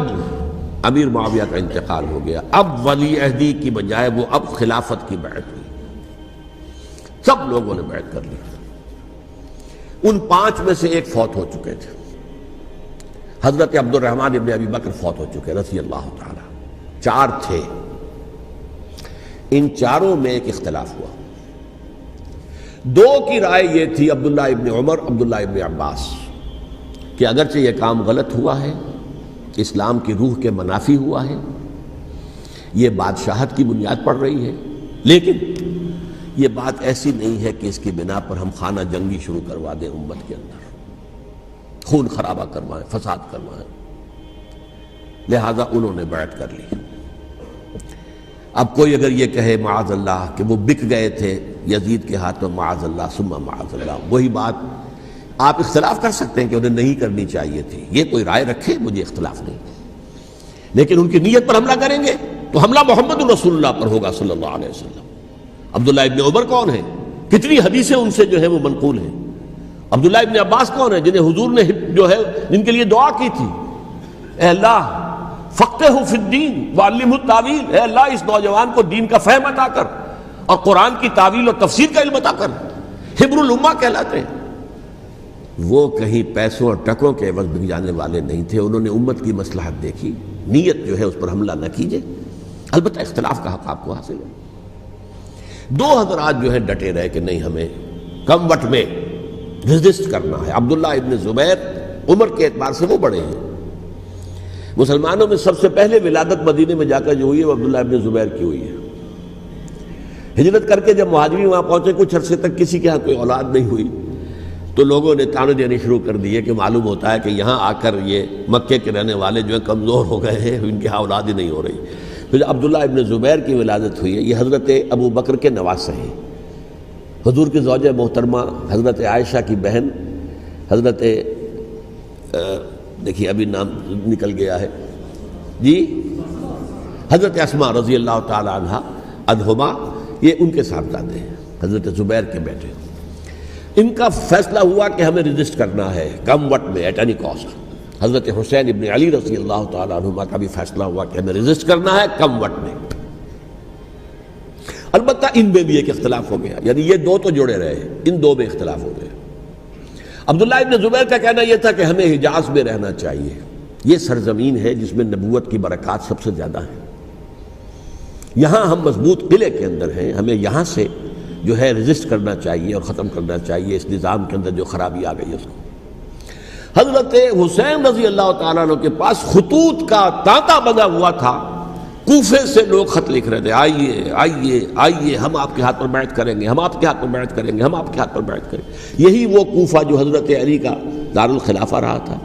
امیر معاویہ کا انتقال ہو گیا، اب ولی عہدی کی بجائے وہ اب خلافت کی بیعت ہوئی، سب لوگوں نے بیعت کر لی۔ ان 5 میں سے ایک فوت ہو چکے تھے، حضرت عبد الرحمن ابن ابی بکر فوت ہو چکے رضی اللہ تعالی، 4 تھے، ان 4 میں ایک اختلاف ہوا۔ 2 کی رائے یہ تھی، عبداللہ ابن عمر، عبداللہ ابن عباس، کہ اگرچہ یہ کام غلط ہوا ہے، اسلام کی روح کے منافی ہوا ہے، یہ بادشاہت کی بنیاد پڑ رہی ہے، لیکن یہ بات ایسی نہیں ہے کہ اس کی بنا پر ہم خانہ جنگی شروع کروا دیں، امت کے اندر خون خرابہ کروائیں، فساد کروائیں، لہذا انہوں نے بیعت کر لی۔ اب کوئی اگر یہ کہے معاذ اللہ کہ وہ بک گئے تھے یزید کے ہاتھوں، معاذ اللہ ثم معاذ اللہ، وہی بات آپ اختلاف کر سکتے ہیں کہ انہیں نہیں کرنی چاہیے تھی، یہ کوئی رائے رکھے، مجھے اختلاف نہیں، لیکن ان کی نیت پر حملہ کریں گے تو حملہ محمد رسول اللہ پر ہوگا صلی اللہ علیہ وسلم۔ عبداللہ ابن عمر کون ہیں؟ کتنی حدیثیں ان سے جو ہے وہ منقول ہیں۔ عبداللہ ابن عباس کون ہیں؟ جنہیں حضور نے جو ہے جن کے لیے دعا کی تھی، اے اللہ فقہہ فی الدین وعلمہ التاویل، اے اللہ اس نوجوان کو دین کا فہم عطا کر اور قرآن کی تعویل اور تفسیر کا علم عطا کر، حبر الامہ کہلاتے ہیں۔ وہ کہیں پیسوں اور ٹکوں کے عوض بک جانے والے نہیں تھے، انہوں نے امت کی مصلحت دیکھی، نیت جو ہے اس پر حملہ نہ کیجیے، البتہ اختلاف کا حق آپ کو حاصل ہے۔ دو حضرات جو ہے ڈٹے رہے کہ نہیں، ہمیں کم وقت میں ریزسٹ کرنا ہے۔ عبداللہ ابن زبیر عمر کے اعتبار سے وہ بڑے ہیں، مسلمانوں میں سب سے پہلے ولادت مدینے میں جا کر جو ہوئی ہے وہ عبداللہ ابن زبیر کی ہوئی ہے۔ ہجرت کر کے جب مہاجرین وہاں پہنچے، کچھ عرصے تک کسی کے ہاں کوئی اولاد نہیں ہوئی، تو لوگوں نے تانے دینے شروع کر دیے کہ معلوم ہوتا ہے کہ یہاں آ کر یہ مکے کے رہنے والے جو ہیں کمزور ہو گئے ہیں، ان کے ہاں اولاد ہی نہیں ہو رہی۔ پھر عبداللہ ابن زبیر کی ولادت ہوئی ہے، یہ حضرت ابو بکر کے نواسے ہیں، حضور کی زوجہ محترمہ حضرت عائشہ کی بہن، حضرت دیکھیے ابھی نام نکل گیا ہے جی، حضرت اسماء رضی اللہ تعالی عنہا عنہما، یہ ان کے صاحبزادے ہیں، حضرت زبیر کے بیٹے۔ ان کا فیصلہ ہوا کہ ہمیں رجسٹ کرنا ہے کم وقت میں، ایٹ اینی کاسٹ۔ حضرت حسین ابن علی رضی اللہ تعالی عنہما کا بھی فیصلہ ہوا کہ ہمیں رجسٹ کرنا ہے کم وقت میں۔ البتہ ان میں بھی ایک اختلاف ہو گیا، یعنی یہ دو تو جڑے رہے، ان دو میں اختلاف ہو گیا۔ عبداللہ ابن زبیر کا کہنا یہ تھا کہ ہمیں حجاز میں رہنا چاہیے، یہ سرزمین ہے جس میں نبوت کی برکات سب سے زیادہ ہیں، یہاں ہم مضبوط قلعے کے اندر ہیں، ہمیں یہاں سے جو ہے رجسٹ کرنا چاہیے اور ختم کرنا چاہیے اس نظام کے اندر جو خرابی آ گئی ہے اس کو۔ حضرت حسین رضی اللہ تعالیٰ عنہ کے پاس خطوط کا تانتا بنا ہوا تھا، کوفے سے لوگ خط لکھ رہے تھے، آئیے آئیے آئیے، ہم آپ کے ہاتھ پر بیعت کریں گے، ہم آپ کے ہاتھ پر بیعت کریں گے، ہم آپ کے ہاتھ پر بیعت کریں گے۔ یہی وہ کوفہ جو حضرت علی کا دارالخلافہ رہا تھا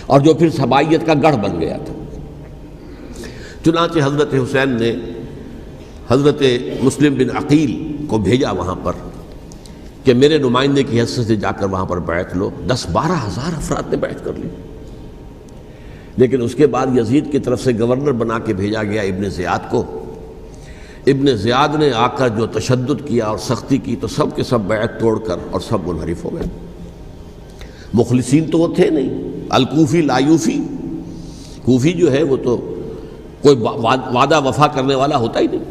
اور جو پھر صبائیت کا گڑھ بن گیا تھا۔ چنانچہ حضرت حسین نے حضرت مسلم بن عقیل کو بھیجا وہاں پر کہ میرے نمائندے کی حیثیت سے جا کر وہاں پر بیعت لو۔ 10-12 ہزار افراد نے بیعت کر لی، لیکن اس کے بعد یزید کی طرف سے گورنر بنا کے بھیجا گیا ابن زیاد کو۔ ابن زیاد نے آ کر جو تشدد کیا اور سختی کی تو سب کے سب بیعت توڑ کر اور سب منحرف ہو گئے۔ مخلصین تو وہ تھے نہیں، الکوفی لایوفی، کوفی جو ہے وہ تو کوئی وعدہ وفا کرنے والا ہوتا ہی نہیں،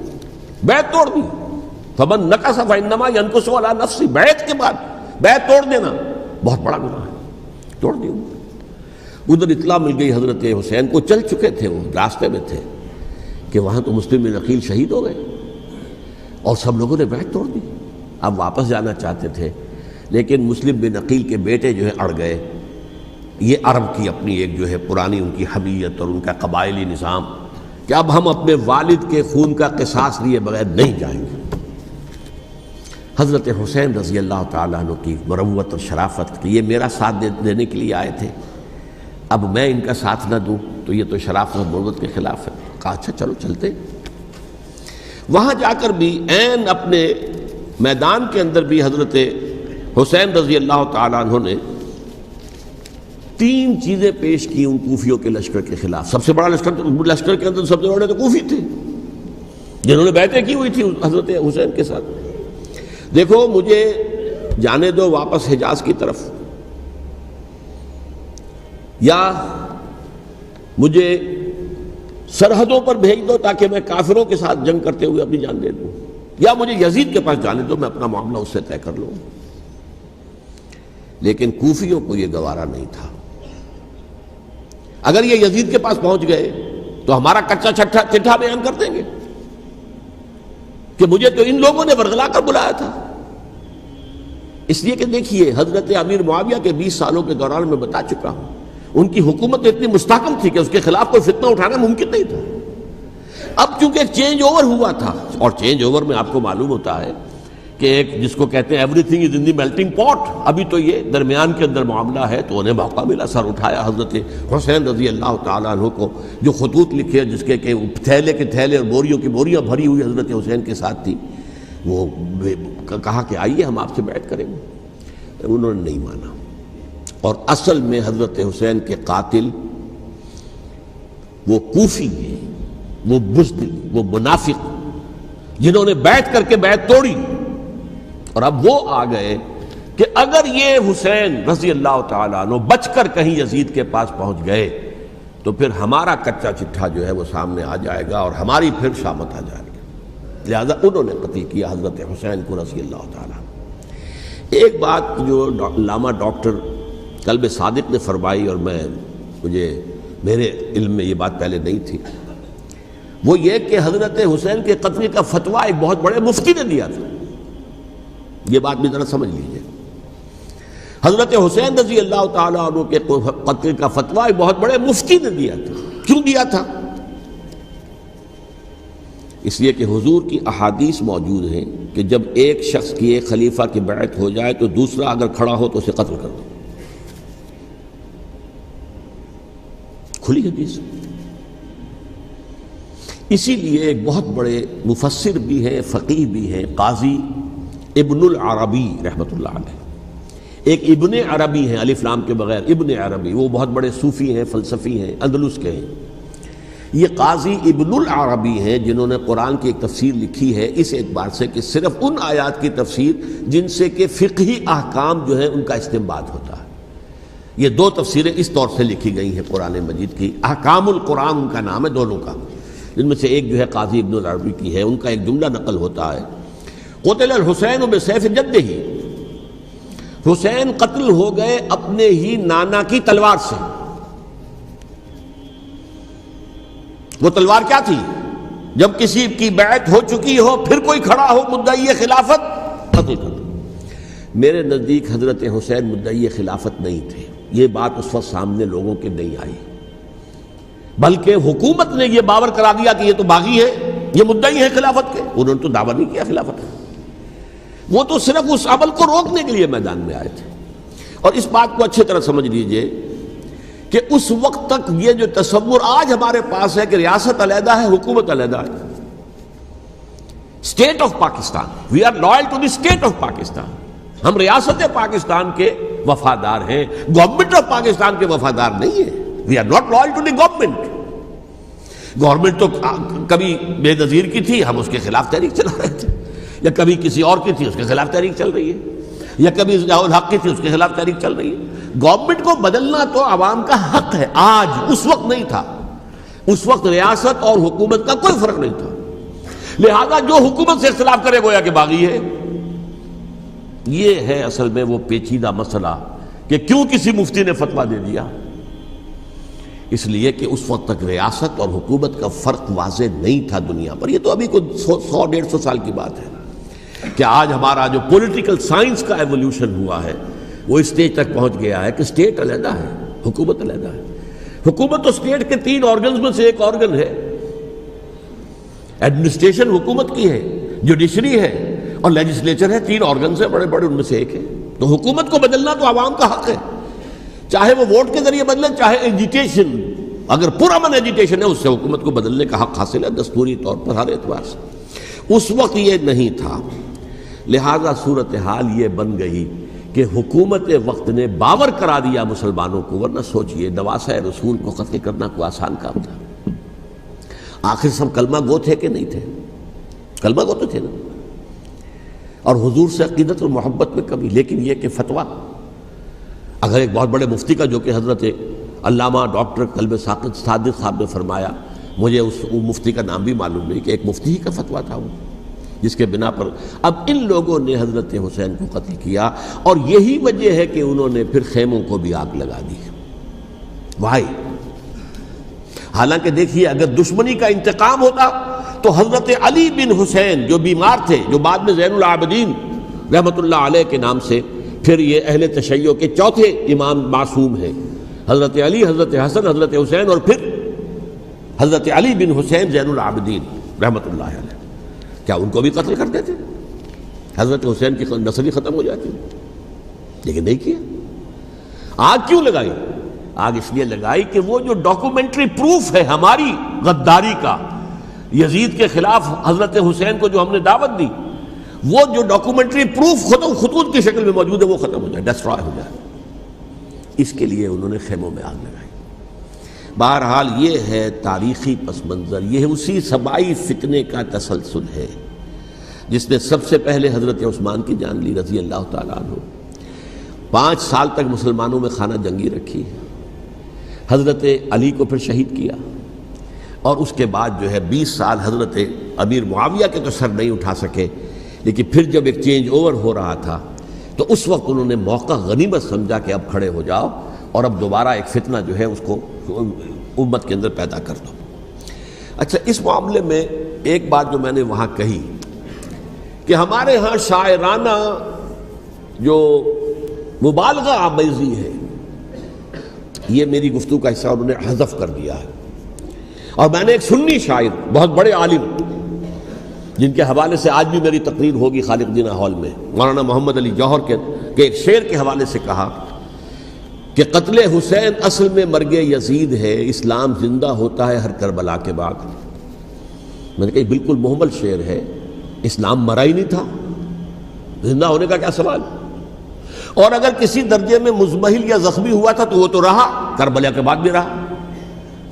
بیعت توڑ دی۔ فمن نقص فانما ينقص على نفسه، بیعت کے بعد بیعت توڑ دینا بہت بڑا گناہ ہے، توڑ دی۔ ادھر اطلاع مل گئی حضرت حسین کو، چل چکے تھے وہ، راستے میں تھے کہ وہاں تو مسلم بن عقیل شہید ہو گئے اور سب لوگوں نے بیعت توڑ دی۔ اب واپس جانا چاہتے تھے، لیکن مسلم بن عقیل کے بیٹے جو ہے اڑ گئے۔ یہ عرب کی اپنی ایک جو ہے پرانی ان کی حمیت اور ان کا قبائلی نظام کہ اب ہم اپنے والد کے خون کا قصاص لیے بغیر نہیں جائیں گے۔ حضرت حسین رضی اللہ تعالیٰ عنہ کی مروت اور شرافت کہ یہ میرا ساتھ دینے کے لیے آئے تھے، اب میں ان کا ساتھ نہ دوں تو یہ تو شرافت اور مروت کے خلاف ہے۔ کہا اچھا چلو چلتے۔ وہاں جا کر بھی عین اپنے میدان کے اندر بھی حضرت حسین رضی اللہ تعالیٰ عنہ نے 3 چیزیں پیش کی ان کوفیوں کے لشکر کے خلاف۔ سب سے بڑا لشکر کے اندر سب سے بڑے تو کوفی تھے جنہوں نے بیعتیں کی ہوئی تھی حضرت حسین کے ساتھ۔ دیکھو مجھے جانے دو واپس حجاز کی طرف، یا مجھے سرحدوں پر بھیج دو تاکہ میں کافروں کے ساتھ جنگ کرتے ہوئے اپنی جان دے دوں، یا مجھے یزید کے پاس جانے دو، میں اپنا معاملہ اس سے طے کر لوں۔ لیکن کوفیوں کو یہ گوارا نہیں تھا۔ اگر یہ یزید کے پاس پہنچ گئے تو ہمارا کچا چٹھا بیان کر دیں گے کہ مجھے تو ان لوگوں نے ورغلا کر بلایا تھا۔ اس لیے کہ دیکھیے حضرت امیر معاویہ کے 20 سالوں کے دوران میں بتا چکا ہوں، ان کی حکومت اتنی مستحکم تھی کہ اس کے خلاف کوئی فتنہ اٹھانا ممکن نہیں تھا۔ اب چونکہ ایک چینج اوور ہوا تھا، اور چینج اوور میں آپ کو معلوم ہوتا ہے کہ ایک جس کو کہتے ہیں every thing is in the melting پاٹ، ابھی تو یہ درمیان کے اندر معاملہ ہے، تو انہیں موقع ملا، سر اٹھایا حضرت حسین رضی اللہ تعالیٰ عنہ کو، جو خطوط لکھے جس کے کہ تھیلے کے تھیلے اور بوریوں کی بوریاں بھری ہوئی حضرت حسین کے ساتھ تھی، وہ کہا کہ آئیے ہم آپ سے بیعت کریں گے۔ انہوں نے نہیں مانا، اور اصل میں حضرت حسین کے قاتل وہ کوفی ہیں، وہ بزدل، وہ منافق جنہوں نے بیعت کر کے بیعت توڑی، اور اب وہ آ گئے کہ اگر یہ حسین رضی اللہ تعالیٰ عنہ بچ کر کہیں یزید کے پاس پہنچ گئے تو پھر ہمارا کچا چٹھا جو ہے وہ سامنے آ جائے گا اور ہماری پھر شامت آ جائے گی۔ لہذا انہوں نے قتل کیا حضرت حسین کو رضی اللہ تعالیٰ۔ ایک بات جو علامہ ڈاکٹر قلب صادق نے فرمائی، اور میرے علم میں یہ بات پہلے نہیں تھی، وہ یہ کہ حضرت حسین کے قتل کا فتویٰ ایک بہت بڑے مفتی نے دیا تھا۔ یہ بات بھی ذرا سمجھ لیجیے، حضرت حسین رضی اللہ تعالیٰ عنہ کے قتل کا فتویٰ ایک بہت بڑے مفتی نے دیا تھا۔ کیوں دیا تھا؟ اس لیے کہ حضور کی احادیث موجود ہیں کہ جب ایک شخص کی ایک خلیفہ کی بیعت ہو جائے تو دوسرا اگر کھڑا ہو تو اسے قتل کر دو، کھلی حدیث۔ اسی لیے ایک بہت بڑے مفسر بھی ہیں، فقیہ بھی ہیں، قاضی ابن العربی رحمۃ اللہ علیہ۔ ایک ابن عربی ہیں الف لام کے بغیر، ابن عربی، وہ بہت بڑے صوفی ہیں، فلسفی ہیں، اندلس کے ہیں۔ یہ قاضی ابن العربی ہیں جنہوں نے قرآن کی ایک تفسیر لکھی ہے اس اعتبار سے کہ صرف ان آیات کی تفسیر جن سے کہ فقہی احکام جو ہیں ان کا استنباط ہوتا ہے۔ یہ دو تفسیریں اس طور سے لکھی گئی ہیں قرآن مجید کی، احکام القرآن ان کا نام ہے دونوں کا، جن میں سے ایک جو ہے قاضی ابن العربی کی ہے۔ ان کا ایک جملہ نقل ہوتا ہے، قتل الحسین بسیف جدہ، حسین قتل ہو گئے اپنے ہی نانا کی تلوار سے۔ وہ تلوار کیا تھی؟ جب کسی کی بیعت ہو چکی ہو پھر کوئی کھڑا ہو مدعی خلافت، قتل کر دو۔ میرے نزدیک حضرت حسین مدعی خلافت نہیں تھے، یہ بات اس وقت سامنے لوگوں کے نہیں آئی، بلکہ حکومت نے یہ باور کرا دیا کہ یہ تو باغی ہے، یہ مدعی ہے خلافت کے۔ انہوں نے تو دعویٰ نہیں کیا خلافت کا، وہ تو صرف اس عمل کو روکنے کے لیے میدان میں آئے تھے۔ اور اس بات کو اچھی طرح سمجھ لیجئے کہ اس وقت تک یہ جو تصور آج ہمارے پاس ہے کہ ریاست علیحدہ ہے، حکومت علیحدہ ہے، state of Pakistan, we are loyal to the state of Pakistan, ہم ریاست پاکستان کے وفادار ہیں، گورنمنٹ آف پاکستان کے وفادار نہیں ہیں۔ We are not loyal to the government. Government تو کبھی بے نظیر کی تھی، ہم اس کے خلاف تحریک چلا رہے تھے، یا کبھی کسی اور کی تھی اس کے خلاف تحریک چل رہی ہے، یا کبھی ضیاء الحق کی تھی اس کے خلاف تحریک چل رہی ہے۔ گورنمنٹ کو بدلنا تو عوام کا حق ہے، آج، اس وقت نہیں تھا۔ اس وقت ریاست اور حکومت کا کوئی فرق نہیں تھا، لہذا جو حکومت سے اختلاف کرے گویا کہ باغی ہے۔ یہ ہے اصل میں وہ پیچیدہ مسئلہ کہ کیوں کسی مفتی نے فتویٰ دے دیا، اس لیے کہ اس وقت تک ریاست اور حکومت کا فرق واضح نہیں تھا دنیا پر۔ یہ تو ابھی کوئی 100-150 سال کی بات ہے کہ آج ہمارا جو پولیٹیکل سائنس کا ایولیوشن ہوا ہے وہ اسٹیج تک پہنچ گیا ہے کہ اسٹیٹ علیحدہ ہے، حکومت علیحدہ ہے۔ حکومت تو اسٹیٹ کے 3 آرگنز میں سے ایک آرگن ہے، ایڈمنسٹریشن حکومت کی ہے، جوڈیشری ہے اور لیجسلیچر ہے، 3 آرگنز ہیں بڑے بڑے، ان میں سے ایک ہے۔ تو حکومت کو بدلنا تو عوام کا حق ہے، چاہے وہ ووٹ کے ذریعے بدلے، چاہے ایجیٹیشن، اگر پرامن ایجیٹیشن ہے اس سے حکومت کو بدلنے کا حق حاصل ہے دستوری طور پر ہر اعتبار سے۔ اس وقت یہ نہیں تھا، لہذا صورتحال یہ بن گئی کہ حکومت وقت نے باور کرا دیا مسلمانوں کو، ورنہ سوچئے نواسۂ رسول کو قتل کرنا کوئی آسان کام تھا؟ آخر سب کلمہ گو تھے کہ نہیں تھے؟ کلمہ گو تو تھے نا، اور حضور سے عقیدت اور محبت میں کمی، لیکن یہ کہ فتویٰ اگر ایک بہت بڑے مفتی کا، جو کہ حضرت علامہ ڈاکٹر قلب صادق صاحب نے فرمایا، مجھے اس مفتی کا نام بھی معلوم نہیں، کہ ایک مفتی ہی کا فتویٰ تھا وہ، جس کے بنا پر اب ان لوگوں نے حضرت حسین کو قتل کیا، اور یہی وجہ ہے کہ انہوں نے پھر خیموں کو بھی آگ لگا دی۔ وائی؟ حالانکہ دیکھیے اگر دشمنی کا انتقام ہوتا تو حضرت علی بن حسین جو بیمار تھے، جو بعد میں زین العابدین رحمۃ اللہ علیہ کے نام سے پھر یہ اہل تشیع کے چوتھے امام معصوم ہیں، حضرت علی، حضرت حسن، حضرت حسین، اور پھر حضرت علی بن حسین زین العابدین رحمۃ اللہ علیہ، کیا ان کو بھی قتل کر دیتے؟ حضرت حسین کی نسل ہی ختم ہو جاتی، لیکن نہیں کیا۔ آگ کیوں لگائی؟ آگ اس لیے لگائی کہ وہ جو ڈاکومنٹری پروف ہے ہماری غداری کا یزید کے خلاف حضرت حسین کو جو ہم نے دعوت دی، وہ جو ڈاکومنٹری پروف خطوط کی شکل میں موجود ہے وہ ختم ہو جائے، ڈسٹرائے ہو جائے۔ اس کے لیے انہوں نے خیموں میں آگ لگائی۔ بہرحال یہ ہے تاریخی پس منظر، یہ اسی سبائی فتنے کا تسلسل ہے جس نے سب سے پہلے حضرت عثمان کی جان لی رضی اللہ تعالیٰ عنہ۔ 5 سال تک مسلمانوں میں خانہ جنگی رکھی، حضرت علی کو پھر شہید کیا، اور اس کے بعد جو ہے 20 سال حضرت امیر معاویہ کے تو سر نہیں اٹھا سکے، لیکن پھر جب ایک چینج اوور ہو رہا تھا تو اس وقت انہوں نے موقع غنیمت سمجھا کہ اب کھڑے ہو جاؤ اور اب دوبارہ ایک فتنہ جو ہے اس کو امت کے اندر پیدا کر دو۔ اچھا، اس معاملے میں ایک بات جو میں نے وہاں کہی کہ ہمارے ہاں شاعرانہ جو مبالغہ آمیزی ہے، یہ میری گفتگو کا حصہ انہوں نے حذف کر دیا ہے، اور میں نے ایک سنی شاعر بہت بڑے عالم جن کے حوالے سے آج بھی میری تقریر ہوگی خالق جناح ہال میں، مولانا محمد علی جوہر کے ایک شعر کے حوالے سے کہا کہ قتل حسین اصل میں مرگ یزید ہے، اسلام زندہ ہوتا ہے ہر کربلا کے بعد۔ میں نے کہا بالکل محمل شعر ہے، اسلام مرا ہی نہیں تھا، زندہ ہونے کا کیا سوال؟ اور اگر کسی درجے میں مزمحل یا زخمی ہوا تھا تو وہ تو رہا، کربلا کے بعد بھی رہا،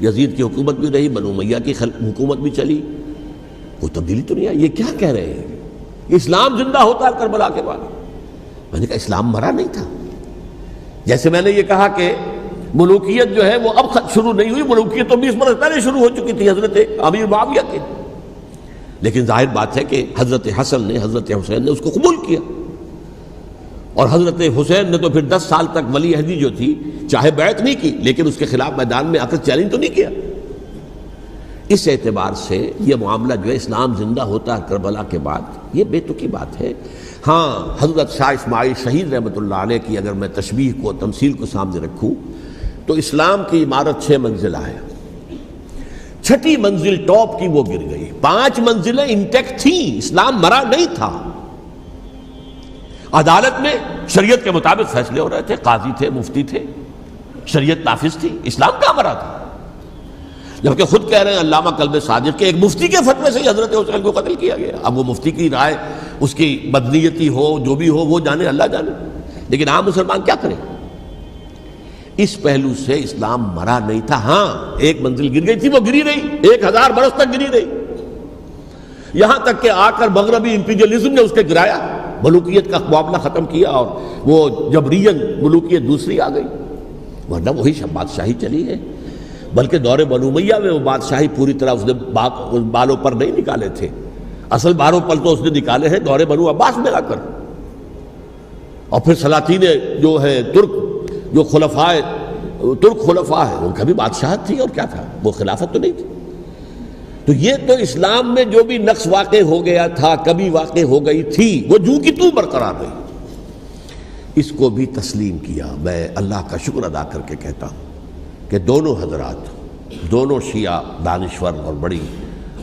یزید کی حکومت بھی رہی، بنو امیہ کی حکومت بھی چلی، کوئی تبدیلی تو نہیں آئی۔ یہ کیا کہہ رہے ہیں؟ اسلام زندہ ہوتا ہے کربلا کے بعد؟ میں نے کہا اسلام مرا نہیں تھا۔ جیسے میں نے یہ کہا کہ ملوکیت جو ہے وہ اب شروع نہیں ہوئی، ملوکیت تو 20 برس پہلے شروع ہو چکی تھی حضرت امیر معاویہ کے، لیکن ظاہر بات ہے کہ حضرت حسن نے، حضرت حسین نے اس کو قبول کیا، اور حضرت حسین نے تو پھر 10 سال تک ولی عہدی جو تھی چاہے بیعت نہیں کی، لیکن اس کے خلاف میدان میں آ کر چیلنج تو نہیں کیا۔ اس اعتبار سے یہ معاملہ جو ہے اسلام زندہ ہوتا ہے کربلا کے بعد، یہ بے تکی بات ہے۔ ہاں، حضرت شاہ اسماعیل شہید رحمۃ اللہ علیہ کی اگر میں تشبیہ کو، تمثیل کو سامنے رکھوں تو اسلام کی عمارت 6 منزلہ ہے، 6ٹھی منزل ٹاپ کی وہ گر گئی، 5 منزلیں انٹیکٹ تھیں، اسلام مرا نہیں تھا۔ عدالت میں شریعت کے مطابق فیصلے ہو رہے تھے، قاضی تھے، مفتی تھے، شریعت نافذ تھی، اسلام کہاں مرا تھا؟ جبکہ خود کہہ رہے ہیں علامہ کلب صادق کے ایک مفتی کے فتوے سے حضرت حسین کو قتل کیا گیا۔ اب وہ مفتی کی رائے، اس کی بدنیتی ہو، جو بھی ہو، وہ جانے، اللہ جانے، لیکن عام مسلمان کیا کریں؟ اس پہلو سے اسلام مرا نہیں تھا۔ ہاں، ایک منزل گر گئی تھی، وہ گری رہی، 1000 برس تک گری رہی، یہاں تک کہ آ کر مغربی امپیریلزم نے اس کے گرایا، ملوکیت کا معاملہ ختم کیا، اور وہ جبرین ملوکیت دوسری آ گئی، ورنہ وہی بادشاہی چلی ہے۔ بلکہ دور بنو امیہ میں وہ بادشاہی پوری طرح اس نے بالوں پر نہیں نکالے تھے، اصل بالوں پر تو اس نے نکالے ہیں دور بنو عباس میں آ کر، اور پھر سلاطین جو ہے ترک، جو ترک خلفاء ہیں، ان کا بھی بادشاہت تھی، اور کیا تھا، وہ خلافت تو نہیں تھی۔ تو یہ تو اسلام میں جو بھی نقص واقع ہو گیا تھا، کبھی واقع ہو گئی تھی، وہ جو کی تو برقرار رہی، اس کو بھی تسلیم کیا۔ میں اللہ کا شکر ادا کر کے کہتا ہوں کہ دونوں حضرات، دونوں شیعہ دانشور اور بڑی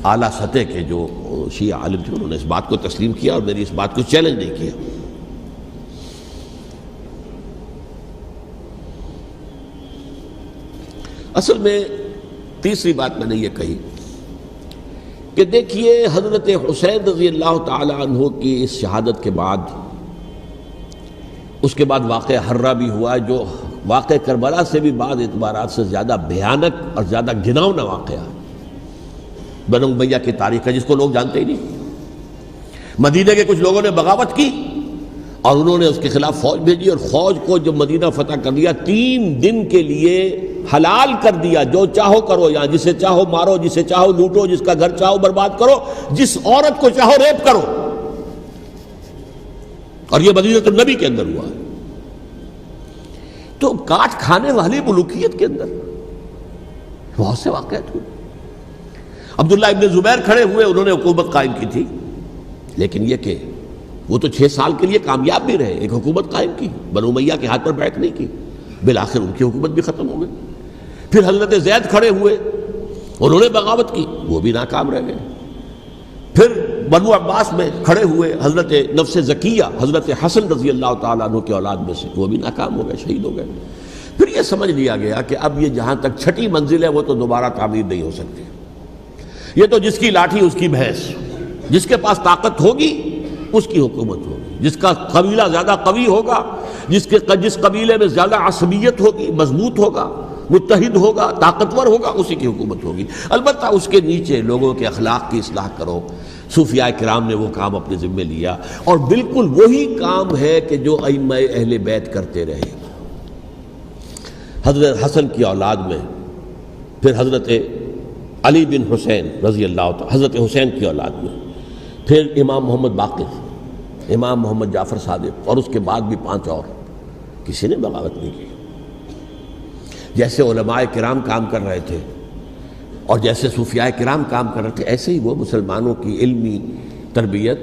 اعلیٰ سطح کے جو شیعہ عالم تھے، انہوں نے اس بات کو تسلیم کیا اور میری اس بات کو چیلنج نہیں کیا۔ اصل میں تیسری بات میں نے یہ کہی کہ دیکھیے حضرت حسین رضی اللہ تعالی عنہ کی اس شہادت کے بعد، اس کے بعد واقعہ حرہ بھی ہوا، جو واقعہ کربلا سے بھی بعض اعتبارات سے زیادہ بھیانک اور زیادہ گھناؤنا واقعہ ہے، بنو امیہ کی تاریخ ہے جس کو لوگ جانتے ہی نہیں۔ مدینہ کے کچھ لوگوں نے بغاوت کی اور انہوں نے اس کے خلاف فوج بھیجی، اور فوج کو جب مدینہ فتح کر لیا، 3 دن کے لیے حلال کر دیا، جو چاہو کرو، یہاں جسے چاہو مارو، جسے چاہو لوٹو، جس کا گھر چاہو برباد کرو، جس عورت کو چاہو ریپ کرو، اور یہ مدینہ النبی کے اندر ہوا ہے۔ تو کاٹ کھانے والی ملوکیت کے اندر بہت سے واقعات ہوئے۔ عبداللہ ابن زبیر کھڑے ہوئے، انہوں نے حکومت قائم کی تھی، لیکن یہ کہ وہ تو 6 سال کے لیے کامیاب بھی رہے، ایک حکومت قائم کی، بنو امیہ کے ہاتھ پر بیعت نہیں کی، بالآخر ان کی حکومت بھی ختم ہو گئی۔ پھر حضرت زید کھڑے ہوئے، انہوں نے بغاوت کی، وہ بھی ناکام رہ گئے۔ پھر بنو عباس میں کھڑے ہوئے حضرت نفس زکیہ، حضرت حسن رضی اللہ تعالیٰ عنہ کے اولاد میں سے، وہ بھی ناکام ہو گئے، شہید ہو گئے۔ پھر یہ سمجھ لیا گیا کہ اب یہ جہاں تک 6ٹھی منزل ہے وہ تو دوبارہ تعمیر نہیں ہو سکتی، یہ تو جس کی لاٹھی اس کی بھینس، جس کے پاس طاقت ہوگی اس کی حکومت ہوگی، جس کا قبیلہ زیادہ قوی ہوگا، جس قبیلے میں زیادہ عصبیت ہوگی، مضبوط ہوگا، متحد ہوگا، طاقتور ہوگا، اسی کی حکومت ہوگی۔ البتہ اس کے نیچے لوگوں کے اخلاق کی اصلاح کرو۔ صوفیاء کرام نے وہ کام اپنے ذمے لیا، اور بالکل وہی کام ہے کہ جو ائمہ اہل بیت کرتے رہے۔ حضرت حسن کی اولاد میں پھر حضرت علی بن حسین رضی اللہ تعالی، حضرت حسین کی اولاد میں، پھر امام محمد باقر، امام محمد جعفر صادق، اور اس کے بعد بھی 5 اور، کسی نے بغاوت نہیں کی۔ جیسے علماء کرام کام کر رہے تھے اور جیسے صوفیاء کرام کام کر رہے تھے، ایسے ہی وہ مسلمانوں کی علمی تربیت،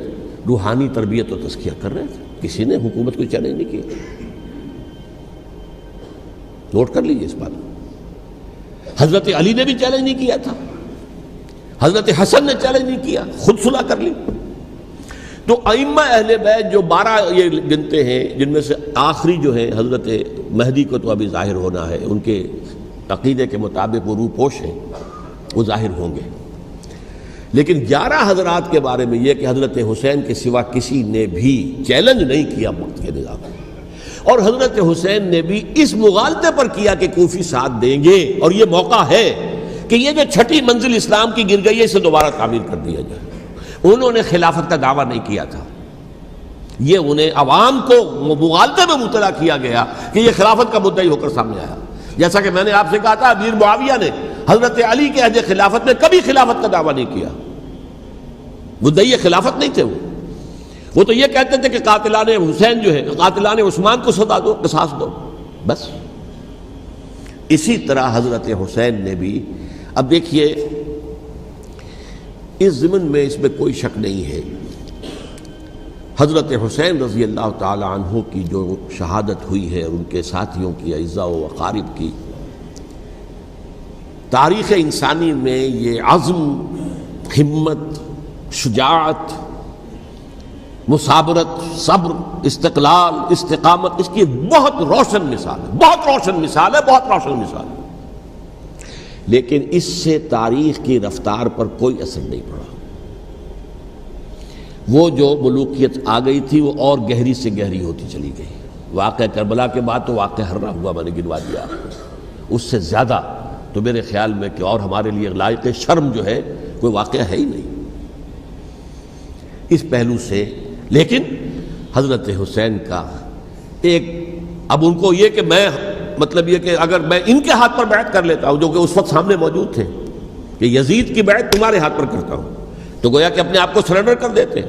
روحانی تربیت و تزکیہ کر رہے تھے، کسی نے حکومت کو چیلنج نہیں کیا۔ نوٹ کر لیجیے اس بات کو۔ حضرت علی نے بھی چیلنج نہیں کیا تھا، حضرت حسن نے چیلنج نہیں کیا، خود صلح کر لی۔ تو ائمہ اہل بیت جو 12 یہ گنتے ہیں، جن میں سے آخری جو ہے حضرت مہدی کو تو ابھی ظاہر ہونا ہے، ان کے عقیدے کے مطابق وہ روح پوش ہیں، وہ ظاہر ہوں گے، لیکن 11 حضرات کے بارے میں یہ کہ حضرت حسین کے سوا کسی نے بھی چیلنج نہیں کیا وقت کے نظام میں، اور حضرت حسین نے بھی اس مغالطے پر کیا کہ کوفی ساتھ دیں گے، اور یہ موقع ہے کہ یہ جو 6ٹھی منزل اسلام کی گر گئی ہے اسے دوبارہ تعمیر کر دیا جائے۔ انہوں نے خلافت کا دعویٰ نہیں کیا تھا، یہ انہیں عوام کو مغالطے میں مبتلا کیا گیا کہ یہ خلافت کا مدعی ہو کر سامنے آیا۔ جیسا کہ میں نے آپ سے کہا تھا، امیر معاویہ نے حضرت علی کے عہد خلافت میں کبھی خلافت کا دعویٰ نہیں کیا، مدعی خلافت نہیں تھے وہ تو یہ کہتے تھے کہ قاتلان حسین جو ہے، قاتلان عثمان کو سزا دو، قصاص دو، بس۔ اسی طرح حضرت حسین نے بھی، اب دیکھیے اس ضمن میں اس میں کوئی شک نہیں ہے، حضرت حسین رضی اللہ تعالی عنہ کی جو شہادت ہوئی ہے اور ان کے ساتھیوں کی، اعزاء و اقارب کی، تاریخ انسانی میں یہ عزم، ہمت، شجاعت، مثابرت، صبر، استقلال، استقامت، اس کی بہت روشن مثال ہے، بہت روشن مثال ہے، بہت روشن مثال ہے، لیکن اس سے تاریخ کی رفتار پر کوئی اثر نہیں پڑا۔ وہ جو ملوکیت آ گئی تھی وہ اور گہری سے گہری ہوتی چلی گئی۔ واقعہ کربلا کے بعد تو واقعہ ہررا ہوا میں نے گنوا دیا آپ کو، اس سے زیادہ تو میرے خیال میں کہ اور ہمارے لیے لائق شرم جو ہے کوئی واقعہ ہے ہی نہیں اس پہلو سے۔ لیکن حضرت حسین کا ایک، اب ان کو یہ کہ میں مطلب یہ کہ اگر میں ان کے ہاتھ پر بیعت کر لیتا ہوں، جو کہ اس وقت سامنے موجود تھے، کہ یزید کی بیعت تمہارے ہاتھ پر کرتا ہوں، تو گویا کہ اپنے آپ کو سرنڈر کر دیتے۔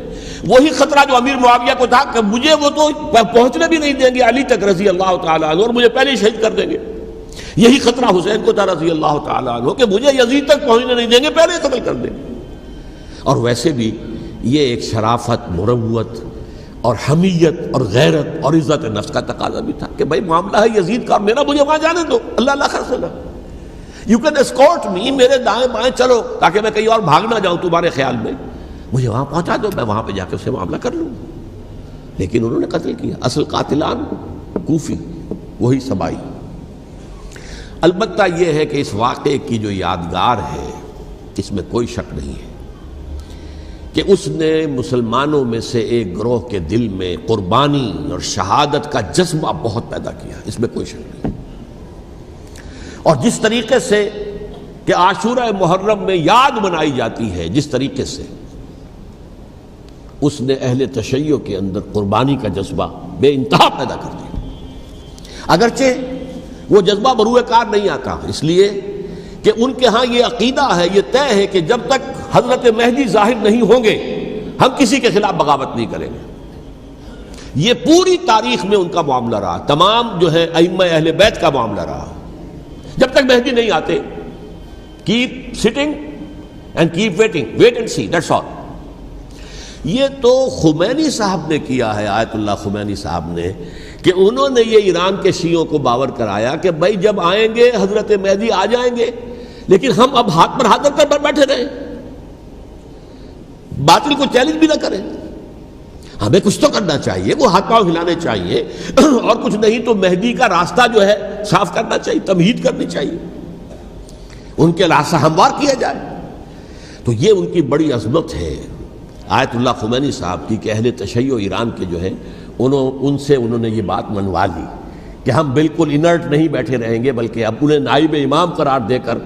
وہی خطرہ جو امیر معاویہ کو تھا کہ مجھے وہ تو پہنچنے بھی نہیں دیں گے علی تک رضی اللہ تعالیٰ عنہ، اور مجھے پہلے ہی شہید کر دیں گے، یہی خطرہ حسین کو تھا رضی اللہ تعالیٰ عنہ کہ مجھے یزید تک پہنچنے نہیں دیں گے، پہلے ہی قتل کر دیں گے۔ اور ویسے بھی یہ ایک شرافت، مروت اور حمیت اور غیرت اور عزت نفس کا تقاضا بھی تھا کہ بھائی معاملہ ہے یزید کا، میرا مجھے وہاں جانے دو، اللہ اللہ خیر سنا، یو کین اسکورٹ می، میرے دائیں بائیں چلو تاکہ میں کہیں اور بھاگ نہ جاؤں تمہارے خیال میں، مجھے وہاں پہنچا دو، میں وہاں پہ جا کے اسے معاملہ کر لوں۔ لیکن انہوں نے قتل کیا، اصل قاتلان کوفی، وہی سبائی۔ البتہ یہ ہے کہ اس واقعے کی جو یادگار ہے اس میں کوئی شک نہیں ہے کہ اس نے مسلمانوں میں سے ایک گروہ کے دل میں قربانی اور شہادت کا جذبہ بہت پیدا کیا، اس میں کوئی شک نہیں۔ اور جس طریقے سے کہ عاشورہ محرم میں یاد منائی جاتی ہے، جس طریقے سے اس نے اہل تشیع کے اندر قربانی کا جذبہ بے انتہا پیدا کر دیا، اگرچہ وہ جذبہ بروئے کار نہیں آتا، اس لیے کہ ان کے ہاں یہ عقیدہ ہے، یہ طے ہے کہ جب تک حضرت مہدی ظاہر نہیں ہوں گے ہم کسی کے خلاف بغاوت نہیں کریں گے۔ یہ پوری تاریخ میں ان کا معاملہ رہا، تمام جو ہے ائمہ اہل بیت کا معاملہ رہا، جب تک مہدی نہیں آتے keep sitting and keep waiting, wait and see, that's all. یہ تو خمینی صاحب نے کیا ہے، آیت اللہ خمینی صاحب نے، کہ انہوں نے یہ ایران کے شیعوں کو باور کرایا کہ بھائی جب آئیں گے حضرت مہدی آ جائیں گے، لیکن ہم اب ہاتھ پر ہاتھ رکھ کر بیٹھے رہیں، باطل کو چیلنج بھی نہ کریں، ہمیں کچھ تو کرنا چاہیے، وہ ہاتھ پاؤں ہلانے چاہیے، اور کچھ نہیں تو مہدی کا راستہ جو ہے صاف کرنا چاہیے، تمہید کرنی چاہیے، ان کے راستہ ہموار کیا جائے۔ تو یہ ان کی بڑی عظمت ہے آیت اللہ خمینی صاحب کی کہ اہل تشیع ایران کے جو ہے ان سے انہوں نے یہ بات منوا لی کہ ہم بالکل انرٹ نہیں بیٹھے رہیں گے، بلکہ اب انہیں نائب امام قرار دے کر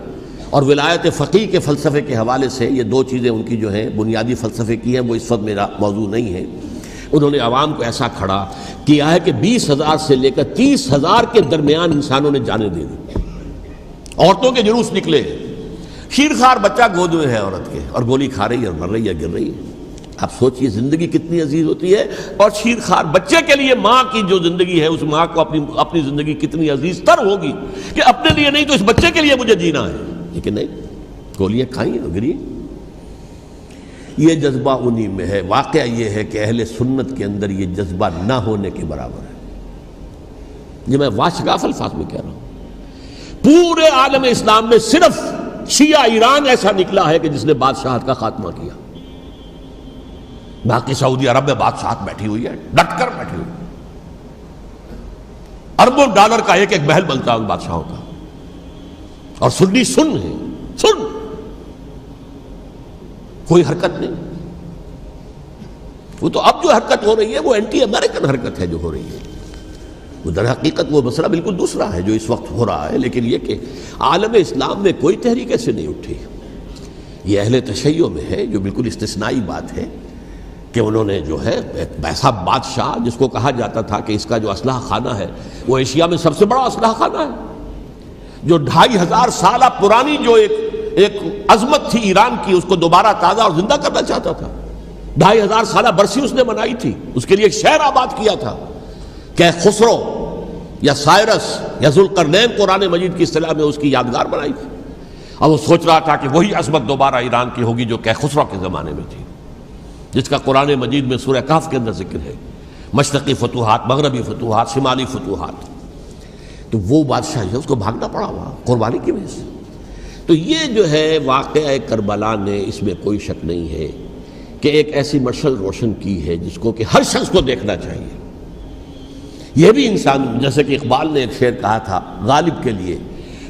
اور ولایت فقیہ کے فلسفے کے حوالے سے، یہ دو چیزیں ان کی جو ہیں بنیادی فلسفے کی ہیں، وہ اس وقت میرا موضوع نہیں ہے، انہوں نے عوام کو ایسا کھڑا کیا ہے کہ 20,000 سے لے کر 30,000 کے درمیان انسانوں نے جانیں دے دی، عورتوں کے جلوس نکلے، شیرخوار بچہ گود میں ہے عورت کے اور گولی کھا رہی ہے اور مر رہی ہے، گر رہی ہے. آپ سوچئے زندگی کتنی عزیز ہوتی ہے، اور شیرخوار بچے کے لیے ماں کی جو زندگی ہے، اس ماں کو اپنی زندگی کتنی عزیز تر ہوگی کہ اپنے لیے نہیں تو اس بچے کے لیے مجھے جینا ہے، لیکن نہیں، گولیاں کھائیں اور گری. یہ جذبہ انہی میں ہے. واقعہ یہ ہے کہ اہل سنت کے اندر یہ جذبہ نہ ہونے کے برابر ہے. یہ میں واشگاف الفاظ میں کہہ رہا ہوں. پورے عالم اسلام میں صرف شیعہ ایران ایسا نکلا ہے کہ جس نے بادشاہت کا خاتمہ کیا. باقی سعودی عرب میں بادشاہت بیٹھی ہوئی ہے، ڈٹ کر بیٹھی ہوئی. اربوں ڈالر کا ایک ایک محل بنتا ہے ان بادشاہوں کا، اور سنی سن ہے، سن، کوئی حرکت نہیں. وہ تو اب جو حرکت ہو رہی ہے وہ اینٹی امریکن حرکت ہے جو ہو رہی ہے. وہ در حقیقت وہ مسئلہ بالکل دوسرا ہے جو اس وقت ہو رہا ہے. لیکن یہ کہ عالم اسلام میں کوئی تحریک ایسے نہیں اٹھی. یہ اہل تشیع میں ہے جو بالکل استثنائی بات ہے کہ انہوں نے جو ہے ایک ایسا بادشاہ جس کو کہا جاتا تھا کہ اس کا جو اسلحہ خانہ ہے وہ ایشیا میں سب سے بڑا اسلحہ خانہ ہے، جو 2500 سالہ پرانی جو ایک عظمت تھی ایران کی، اس کو دوبارہ تازہ اور زندہ کرنا چاہتا تھا. 2500 سالہ برسی اس نے منائی تھی، اس کے لیے ایک شہر آباد کیا تھا کہ خسرو یا سائرس یا ذوالقرنین قرآن مجید کی اصطلاح میں اس کی یادگار بنائی تھی. اور وہ سوچ رہا تھا کہ وہی عظمت دوبارہ ایران کی ہوگی جو کہ خسرو کے زمانے میں تھی، جس کا قرآن مجید میں سورہ کہف کے اندر ذکر ہے. مشرقی فتوحات، مغربی فتوحات، شمالی فتوحات. تو وہ بادشاہ ہے، اس کو بھاگنا پڑا ہوا قربانی کی وجہ سے. تو یہ جو ہے واقعہ کربلا نے، اس میں کوئی شک نہیں ہے کہ ایک ایسی مشعل روشن کی ہے جس کو کہ ہر شخص کو دیکھنا چاہیے. یہ بھی انسان، جیسے کہ اقبال نے ایک شعر کہا تھا غالب کے لیے،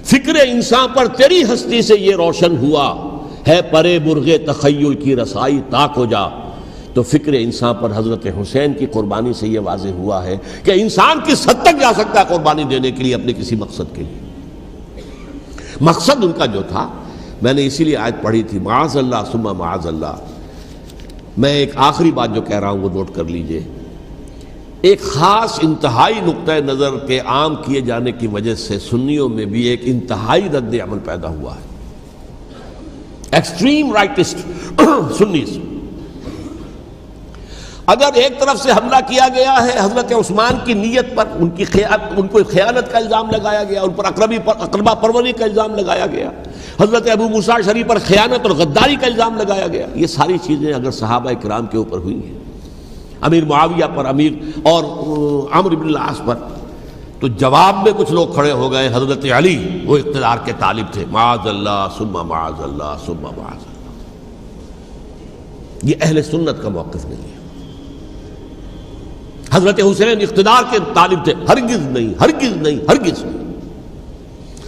فکر انسان پر تیری ہستی سے یہ روشن ہوا ہے، پرے مرغ تخیل کی رسائی تاک ہو جا. تو فکر انسان پر حضرت حسین کی قربانی سے یہ واضح ہوا ہے کہ انسان کس حد تک جا سکتا ہے قربانی دینے کے لیے اپنے کسی مقصد کے لیے. مقصد ان کا جو تھا، میں نے اسی لیے آیت پڑھی تھی، معاذ اللہ ثم معاذ اللہ. میں ایک آخری بات جو کہہ رہا ہوں وہ نوٹ کر لیجئے. ایک خاص انتہائی نقطۂ نظر کے عام کیے جانے کی وجہ سے سنیوں میں بھی ایک انتہائی رد عمل پیدا ہوا ہے. Extreme rightist سنیز. اگر ایک طرف سے حملہ کیا گیا ہے حضرت عثمان کی نیت پر، ان کو خیانت کا الزام لگایا گیا، ان پر اقربا پروری کا الزام لگایا گیا، حضرت ابو موسیٰ شریف پر خیانت اور غداری کا الزام لگایا گیا. یہ ساری چیزیں اگر صحابہ کرام کے اوپر ہوئی ہیں، امیر معاویہ پر، امیر اور عمرو بن العاص پر، تو جواب میں کچھ لوگ کھڑے ہو گئے. حضرت علی وہ اقتدار کے طالب تھے، معاذ اللہ ثم معاذ اللہ ثم معاذ اللہ. یہ اہل سنت کا موقف نہیں ہے. حضرت حسین اقتدار کے طالب تھے، ہرگز نہیں، ہرگز نہیں، ہرگز نہیں.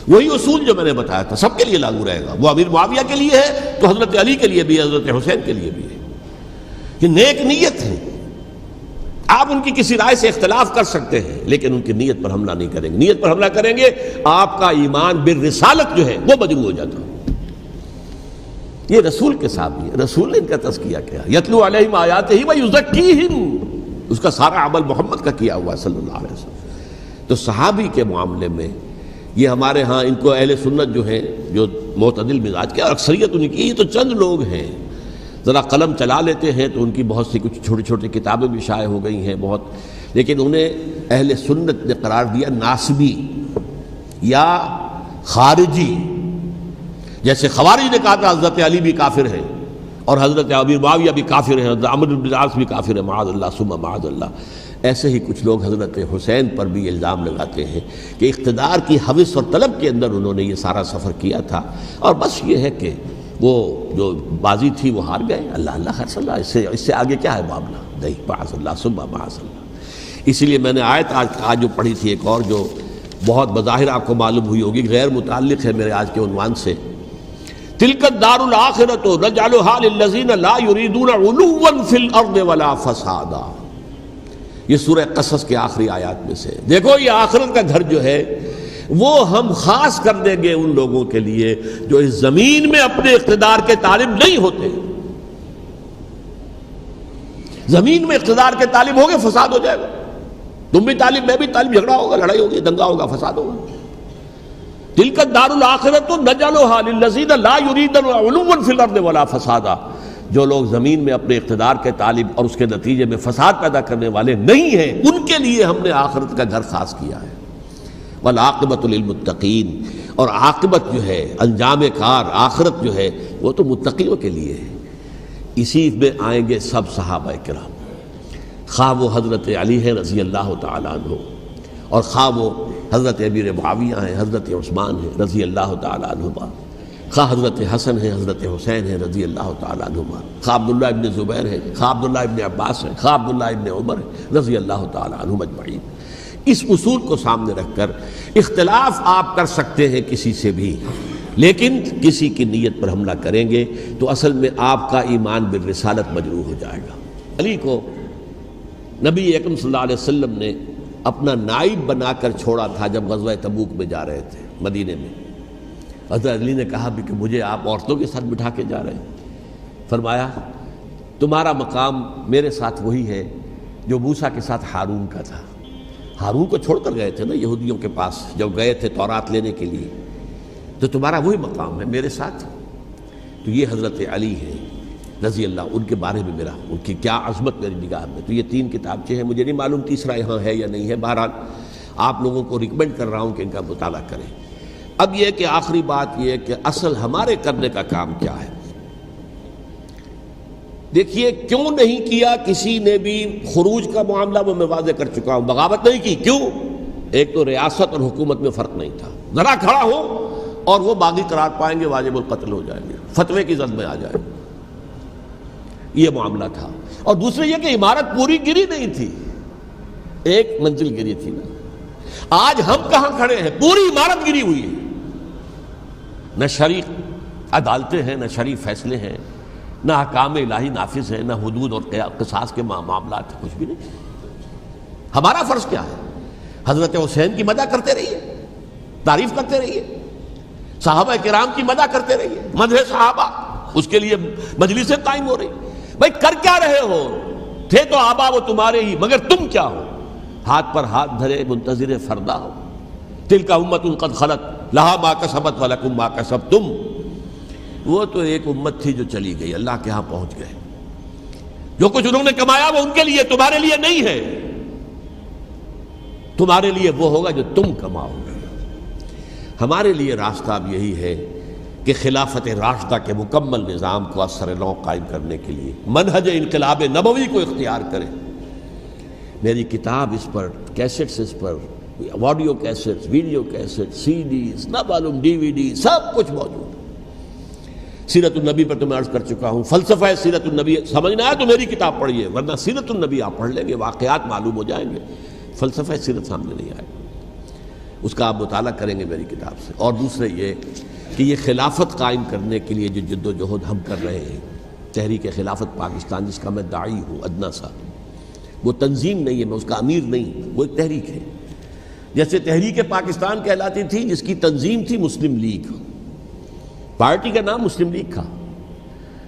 وہی اصول جو میں نے بتایا تھا سب کے لیے لاگو رہے گا. وہ امیر معاویہ کے لیے ہے تو حضرت علی کے لیے بھی، حضرت حسین کے لیے بھی ہے. یہ نیک نیت ہے. آپ ان کی کسی رائے سے اختلاف کر سکتے ہیں لیکن ان کی نیت پر حملہ نہیں کریں گے. نیت پر حملہ کریں گے آپ کا ایمان بالرسالت جو ہے وہ مجروح ہو جاتا ہے. یہ رسول کے ساتھ بھی ہے. رسول نے ان کا تزکیہ کیا، یتلو علیہم آیاتہ ویزکیہم، اس کا سارا عمل محمد کا کیا ہوا ہے صلی اللہ علیہ وسلم. تو صحابی کے معاملے میں یہ ہمارے ہاں ان کو اہل سنت جو ہیں، جو معتدل مزاج کے، اور اکثریت ان کی، یہ تو چند لوگ ہیں ذرا قلم چلا لیتے ہیں تو ان کی بہت سی کچھ چھوٹی چھوٹی کتابیں بھی شائع ہو گئی ہیں بہت، لیکن انہیں اہل سنت نے قرار دیا ناسبی یا خارجی. جیسے خوارج نے کہا تھا حضرت علی بھی کافر ہیں اور حضرت امیر معاویہ بھی کافر ہیں، حضرت عمرو بن العاص بھی کافر ہیں، معاذ اللہ ثم معاذ اللہ. ایسے ہی کچھ لوگ حضرت حسین پر بھی الزام لگاتے ہیں کہ اقتدار کی ہوس اور طلب کے اندر انہوں نے یہ سارا سفر کیا تھا، اور بس یہ ہے کہ وہ جو بازی تھی وہ ہار گئے. اللہ اللہ خیر صلی اللہ، اس سے آگے کیا ہے معاملہ؟ نہیں، معاذ اللہ ثم معاذ اللہ. اسی لیے میں نے آیت آج جو پڑھی تھی ایک اور جو بہت بظاہر آپ کو معلوم ہوئی ہوگی، غیر متعلق ہے میرے آج کے عنوان سے، تلک الدار الآخرۃ نجعلھا للذین لا یریدون علوا فی الارض ولا فسادا. یہ سورہ قصص کے آخری آیات میں سے. دیکھو یہ آخرت کا گھر جو ہے وہ ہم خاص کر دیں گے ان لوگوں کے لیے جو اس زمین میں اپنے اقتدار کے طالب نہیں ہوتے. زمین میں اقتدار کے طالب ہوگے فساد ہو جائے گا. تم بھی طالب، میں بھی طالب، جھگڑا ہوگا، لڑائی ہوگی، دنگا ہوگا، فساد ہوگا. تلک الدار الآخرۃ نجعلھا للذین لا یریدون علوا فی الارض ولا فسادا، جو لوگ زمین میں اپنے اقتدار کے طالب اور اس کے نتیجے میں فساد پیدا کرنے والے نہیں ہیں، ان کے لیے ہم نے آخرت کا گھر خاص کیا ہے۔ والعاقبۃ للمتقین، اور عاقبت جو ہے، انجام کار، آخرت جو ہے وہ تو متقیوں کے لیے ہے۔ اسی میں آئیں گے سب صحابہ کرام، خواہ وہ حضرت علی ہے رضی اللہ تعالیٰ عنہ، اور خواہ وہ حضرت امیر معاویہ ہیں، حضرت عثمان ہیں رضی اللہ تعالیٰ عنہما، خواہ حضرت حسن ہیں، حضرت حسین ہیں رضی اللہ تعالیٰ عنہما، خواہ عبداللہ ابن زبیر ہیں، خواہ عبداللہ ابن عباس ہیں، خواہ عبداللہ ابن عمر ہیں رضی اللہ تعالیٰ عنہم اجمعین۔ اس اصول کو سامنے رکھ کر اختلاف آپ کر سکتے ہیں کسی سے بھی، لیکن کسی کی نیت پر حملہ کریں گے تو اصل میں آپ کا ایمان بالرسالت مجروح ہو جائے گا۔ علی کو نبی اکرم صلی اللہ علیہ وسلم نے اپنا نائب بنا کر چھوڑا تھا جب غزوہ تبوک میں جا رہے تھے مدینے میں۔ حضرت علی نے کہا بھی کہ مجھے آپ عورتوں کے ساتھ بٹھا کے جا رہے ہیں۔ فرمایا تمہارا مقام میرے ساتھ وہی ہے جو موسیٰ کے ساتھ ہارون کا تھا۔ ہارون کو چھوڑ کر گئے تھے نا یہودیوں کے پاس جب گئے تھے تورات لینے کے لیے، تو تمہارا وہی مقام ہے میرے ساتھ۔ تو یہ حضرت علی ہیں رضی اللہ، ان کے بارے میں میرا، ان کی کیا عظمت میری نگاہ میں۔ تو یہ 3 کتابچے ہیں، مجھے نہیں معلوم تیسرا یہاں ہے یا نہیں ہے، بہرحال آپ لوگوں کو ریکمینڈ کر رہا ہوں کہ ان کا مطالعہ کریں۔ اب یہ کہ آخری بات یہ کہ اصل ہمارے کرنے کا کام کیا ہے۔ دیکھیے کیوں نہیں کیا کسی نے بھی خروج کا معاملہ، وہ میں واضح کر چکا ہوں، بغاوت نہیں کی۔ کیوں؟ ایک تو ریاست اور حکومت میں فرق نہیں تھا، ذرا کھڑا ہو اور وہ باغی قرار پائیں گے، واجب القتل ہو جائیں گے، فتوے کی زد میں آ جائیں گے، یہ معاملہ تھا۔ اور دوسرے یہ کہ عمارت پوری گری نہیں تھی، ایک منزل گری تھی نا۔ آج ہم کہاں کھڑے ہیں؟ پوری عمارت گری ہوئی ہے، نہ شرعی عدالتیں ہیں، نہ شرعی فیصلے ہیں، نہ احکام الہی نافذ ہیں، نہ حدود اور قصاص کے معاملات، کچھ بھی نہیں۔ ہمارا فرض کیا ہے؟ حضرت حسین کی مدح کرتے رہیے، تعریف کرتے رہیے، صحابہ کرام کی مدح کرتے رہیے، مدح صحابہ، اس کے لیے مجلسیں قائم ہو رہی۔ بھائی کر کیا رہے ہو؟ تھے تو آبا وہ تمہارے ہی، مگر تم کیا ہو؟ ہاتھ پر ہاتھ دھرے منتظر فردا ہو۔ تلک امۃ قد خلت لہا ما کسبت ولکم ما کسبتم۔ وہ تو ایک امت تھی جو چلی گئی، اللہ کے ہاں پہنچ گئے، جو کچھ انہوں نے کمایا وہ ان کے لیے، تمہارے لیے نہیں ہے۔ تمہارے لیے وہ ہوگا جو تم کماؤ گے۔ ہمارے لیے راستہ اب یہی ہے کہ خلافت راشدہ کے مکمل نظام کو اثر نو قائم کرنے کے لیے منہج انقلاب نبوی کو اختیار کریں۔ میری کتاب اس پر، کیسٹس اس پر، آڈیو کیسٹس، ویڈیو کیسٹس، سی ڈیز، نہ معلوم ڈی وی ڈی، سب کچھ موجود۔ سیرت النبی پر تو میں عرض کر چکا ہوں، فلسفہ سیرت النبی سمجھنا ہے تو میری کتاب پڑھیے، ورنہ سیرت النبی آپ پڑھ لیں گے، واقعات معلوم ہو جائیں گے، فلسفہ سیرت سامنے نہیں آئے، اس کا آپ مطالعہ کریں گے میری کتاب سے۔ اور دوسرے یہ کہ یہ خلافت قائم کرنے کے لیے جو جد و جہد ہم کر رہے ہیں، تحریک خلافت پاکستان جس کا میں داعی ہوں ادنا سا، وہ تنظیم نہیں ہے، میں اس کا امیر نہیں، وہ ایک تحریک ہے۔ جیسے تحریک پاکستان کہلاتی تھی جس کی تنظیم تھی مسلم لیگ، پارٹی کا نام مسلم لیگ تھا،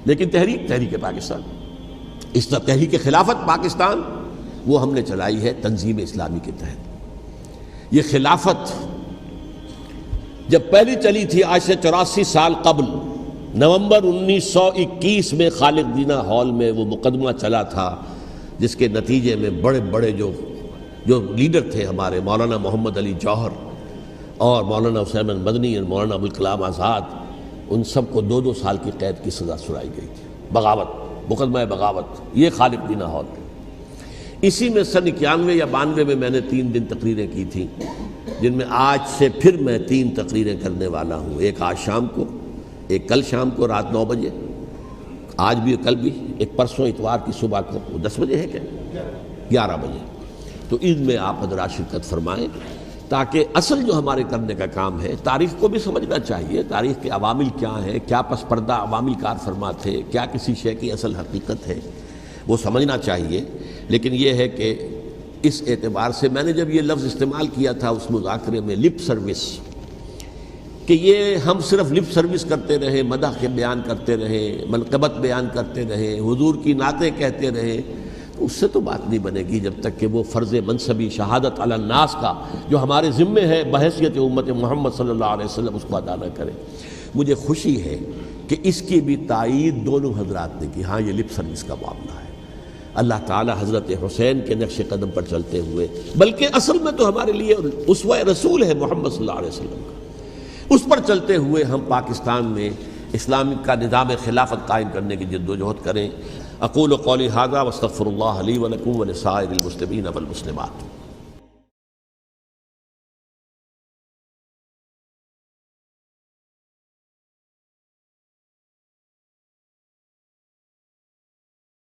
لیکن تحریک پاکستان۔ اس طرح تحریک خلافت پاکستان وہ ہم نے چلائی ہے تنظیم اسلامی کے تحت۔ یہ خلافت جب پہلی چلی تھی آج سے 84 سال قبل، نومبر 1921 میں خالد دینہ ہال میں وہ مقدمہ چلا تھا، جس کے نتیجے میں بڑے بڑے جو لیڈر تھے ہمارے، مولانا محمد علی جوہر اور مولانا حسین مدنی اور مولانا ابوالکلام آزاد، ان سب کو 2 سال کی قید کی سزا سنائی گئی تھی، بغاوت، مقدمہ بغاوت، یہ خالد دینہ ہال۔ اسی میں سن 91 یا 92 میں میں نے 3 دن تقریریں کی تھیں، جن میں آج سے پھر میں 3 تقریریں کرنے والا ہوں، ایک آج شام کو، ایک کل شام کو رات 9 بجے، آج بھی کل بھی، ایک پرسوں اتوار کی صبح کو 10 بجے ہے کیا 11 بجے۔ تو ان میں آپ حضرات شرکت فرمائیں، تاکہ اصل جو ہمارے کرنے کا کام ہے، تاریخ کو بھی سمجھنا چاہیے، تاریخ کے عوامل کیا ہیں، کیا پس پردہ عوامل کار فرما تھے، کیا کسی شے کی اصل حقیقت ہے، وہ سمجھنا چاہیے۔ لیکن یہ ہے کہ اس اعتبار سے میں نے جب یہ لفظ استعمال کیا تھا اس مذاکرے میں، لپ سروس، کہ یہ ہم صرف لپ سروس کرتے رہے، مدح کے بیان کرتے رہے، منقبت بیان کرتے رہے، حضور کی نعتیں کہتے رہے، اس سے تو بات نہیں بنے گی جب تک کہ وہ فرض منصبی شہادت علی الناس کا جو ہمارے ذمے ہے بحیثیت امت محمد صلی اللہ علیہ وسلم اس کو ادا نہ کریں۔ مجھے خوشی ہے کہ اس کی بھی تائید دونوں حضرات نے کی۔ ہاں یہ لپ سروس کا معاملہ ہے، اللہ تعالی حضرت حسین کے نقش قدم پر چلتے ہوئے، بلکہ اصل میں تو ہمارے لیے اسوہ رسول ہے محمد صلی اللہ علیہ وسلم کا، اس پر چلتے ہوئے ہم پاکستان میں اسلام کا نظام خلافت قائم کرنے کی جد و جہد کریں۔ اقول قولی ھذا واستغفر اللہ لی ولکم ولسائر المسلمین والمسلمات۔